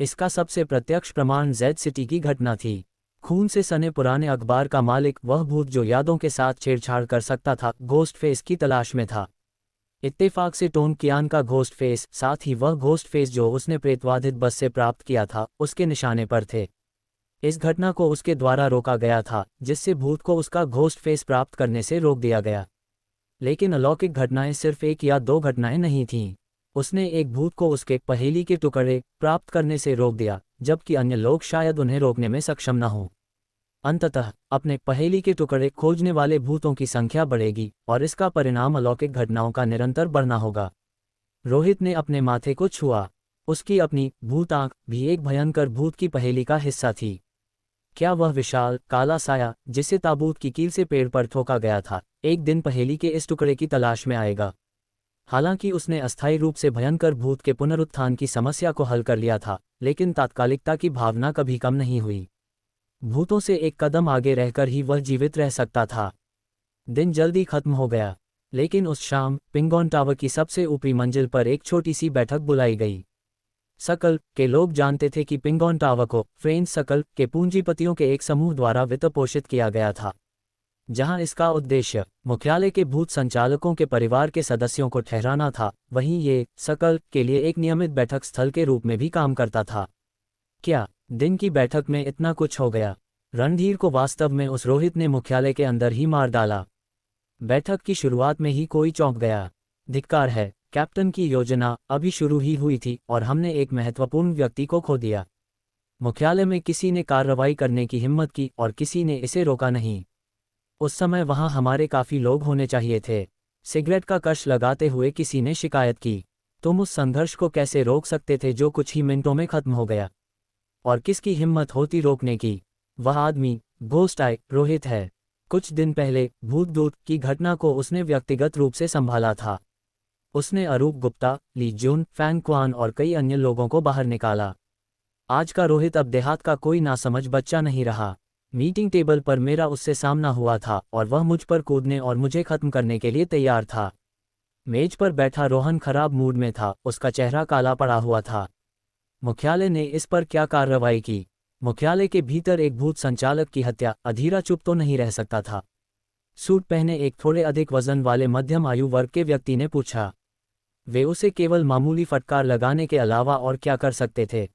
इसका सबसे प्रत्यक्ष प्रमाण जेड सिटी की घटना थी। खून से सने पुराने अखबार का मालिक, वह भूत जो यादों के साथ छेड़छाड़ कर सकता था, घोस्ट फेस की तलाश में था। इत्तेफाक से टोन कियान का घोस्ट फेस, साथ ही वह घोस्ट फेस जो उसने प्रेतवाधित बस से प्राप्त किया था, उसके निशाने पर थे। इस घटना को उसके द्वारा रोका गया था, जिससे भूत को उसका घोस्ट फेस प्राप्त करने से रोक दिया गया। लेकिन अलौकिक घटनाएं सिर्फ 1 या 2 घटनाएं नहीं थीं। उसने एक भूत को उसके पहेली के टुकड़े प्राप्त करने से रोक दिया, जबकि अन्य लोग शायद उन्हें रोकने में सक्षम न हों। अंततः अपने पहेली के टुकड़े खोजने वाले भूतों की संख्या बढ़ेगी और इसका परिणाम अलौकिक घटनाओं का निरंतर बढ़ना होगा। रोहित ने अपने माथे को छुआ। उसकी अपनी भूत आंख भी एक भयंकर भूत की पहेली का हिस्सा थी। क्या वह विशाल काला साया, जिसे ताबूत की कील से पेड़ पर ठोका गया था, एक दिन पहेली के इस टुकड़े की तलाश में आएगा? हालांकि उसने अस्थायी रूप से भयंकर भूत के पुनरुत्थान की समस्या को हल कर लिया था, लेकिन तात्कालिकता की भावना कभी कम नहीं हुई। भूतों से एक कदम आगे रहकर ही वह जीवित रह सकता था। दिन जल्दी खत्म हो गया, लेकिन उस शाम पिंगॉन टावर की सबसे ऊपरी मंजिल पर एक छोटी सी बैठक बुलाई गई। सकल के लोग जानते थे कि पिंगॉन टावर को फ्रेंच सकल के पूंजीपतियों के एक समूह द्वारा वित्त पोषित किया गया था, जहां इसका उद्देश्य मुख्यालय के भूत संचालकों के परिवार के सदस्यों को ठहराना था, वहीं ये सकल के लिए एक नियमित बैठक स्थल के रूप में भी काम करता था। क्या दिन की बैठक में इतना कुछ हो गया? रणधीर को वास्तव में उस रोहित ने मुख्यालय के अंदर ही मार डाला। बैठक की शुरुआत में ही कोई चौंक गया। धिक्कार है, कैप्टन की योजना अभी शुरू ही हुई थी और हमने एक महत्वपूर्ण व्यक्ति को खो दिया। मुख्यालय में किसी ने कार्रवाई करने की हिम्मत की और किसी ने इसे रोका नहीं। उस समय वहां हमारे काफी लोग होने चाहिए थे। सिगरेट का कश लगाते हुए किसी ने शिकायत की, तुम उस संघर्ष को कैसे रोक सकते थे जो कुछ ही मिनटों में खत्म हो गया? और किसकी हिम्मत होती रोकने की? वह आदमी घोस्ट आय रोहित है। कुछ दिन पहले भूतदूत की घटना को उसने व्यक्तिगत रूप से संभाला था। उसने अरूप गुप्ता, ली जून, फैंग क्वान और कई अन्य लोगों को बाहर निकाला। आज का रोहित अब देहात का कोई नासमझ बच्चा नहीं रहा। मीटिंग टेबल पर मेरा उससे सामना हुआ था और वह मुझ पर कूदने और मुझे खत्म करने के लिए तैयार था। मेज पर बैठा रोहन खराब मूड में था, उसका चेहरा काला पड़ा हुआ था। मुख्यालय ने इस पर क्या कार्रवाई की? मुख्यालय के भीतर एक भूत संचालक की हत्या। अधीरा चुप तो नहीं रह सकता था। सूट पहने एक थोड़े अधिक वजन वाले मध्यम आयु वर्ग के व्यक्ति ने पूछा। वे उसे केवल मामूली फटकार लगाने के अलावा और क्या कर सकते थे?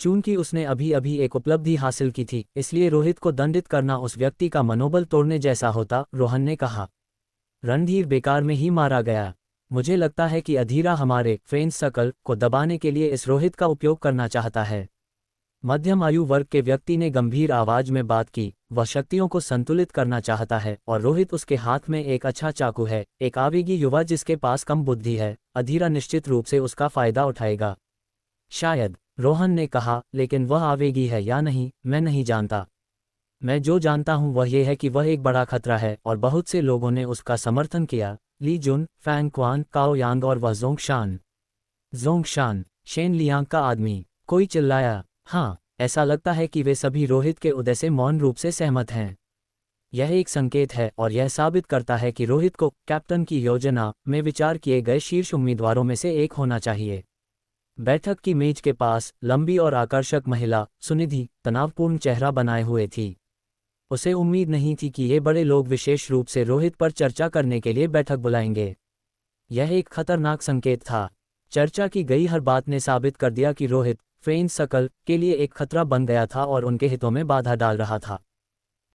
चूंकि उसने अभी अभी एक उपलब्धि हासिल की थी, इसलिए रोहित को दंडित करना उस व्यक्ति का मनोबल तोड़ने जैसा होता, रोहन ने कहा। रणधीर बेकार में ही मारा गया। मुझे लगता है कि अधीरा हमारे फ्रेंच सकल को दबाने के लिए इस रोहित का उपयोग करना चाहता है। मध्यम आयु वर्ग के व्यक्ति ने गंभीर आवाज में बात की। वह शक्तियों को संतुलित करना चाहता है और रोहित उसके हाथ में एक अच्छा चाकू है, एक आवेगी युवा जिसके पास कम बुद्धि है। अधीरा निश्चित रूप से उसका फायदा उठाएगा। शायद, रोहन ने कहा, लेकिन वह आवेगी है या नहीं, मैं नहीं जानता। मैं जो जानता हूं वह यह है कि वह एक बड़ा खतरा है और बहुत से लोगों ने उसका समर्थन किया। ली जुन, फैंग क्वान, काओ यांग और वह जोंगशान। जोंगशान, शेन लियांग का आदमी। कोई चिल्लाया। हाँ, ऐसा लगता है कि वे सभी रोहित के उदय से मौन रूप से सहमत हैं। यह एक संकेत है और यह साबित करता है कि रोहित को कैप्टन की योजना में विचार किए गए शीर्ष उम्मीदवारों में से एक होना चाहिए। बैठक की मेज के पास लंबी और आकर्षक महिला सुनिधि तनावपूर्ण चेहरा बनाए हुए थी। उसे उम्मीद नहीं थी कि ये बड़े लोग विशेष रूप से रोहित पर चर्चा करने के लिए बैठक बुलाएंगे। यह एक खतरनाक संकेत था। चर्चा की गई हर बात ने साबित कर दिया कि रोहित फ्रेंच सकल के लिए एक खतरा बन गया था और उनके हितों में बाधा डाल रहा था।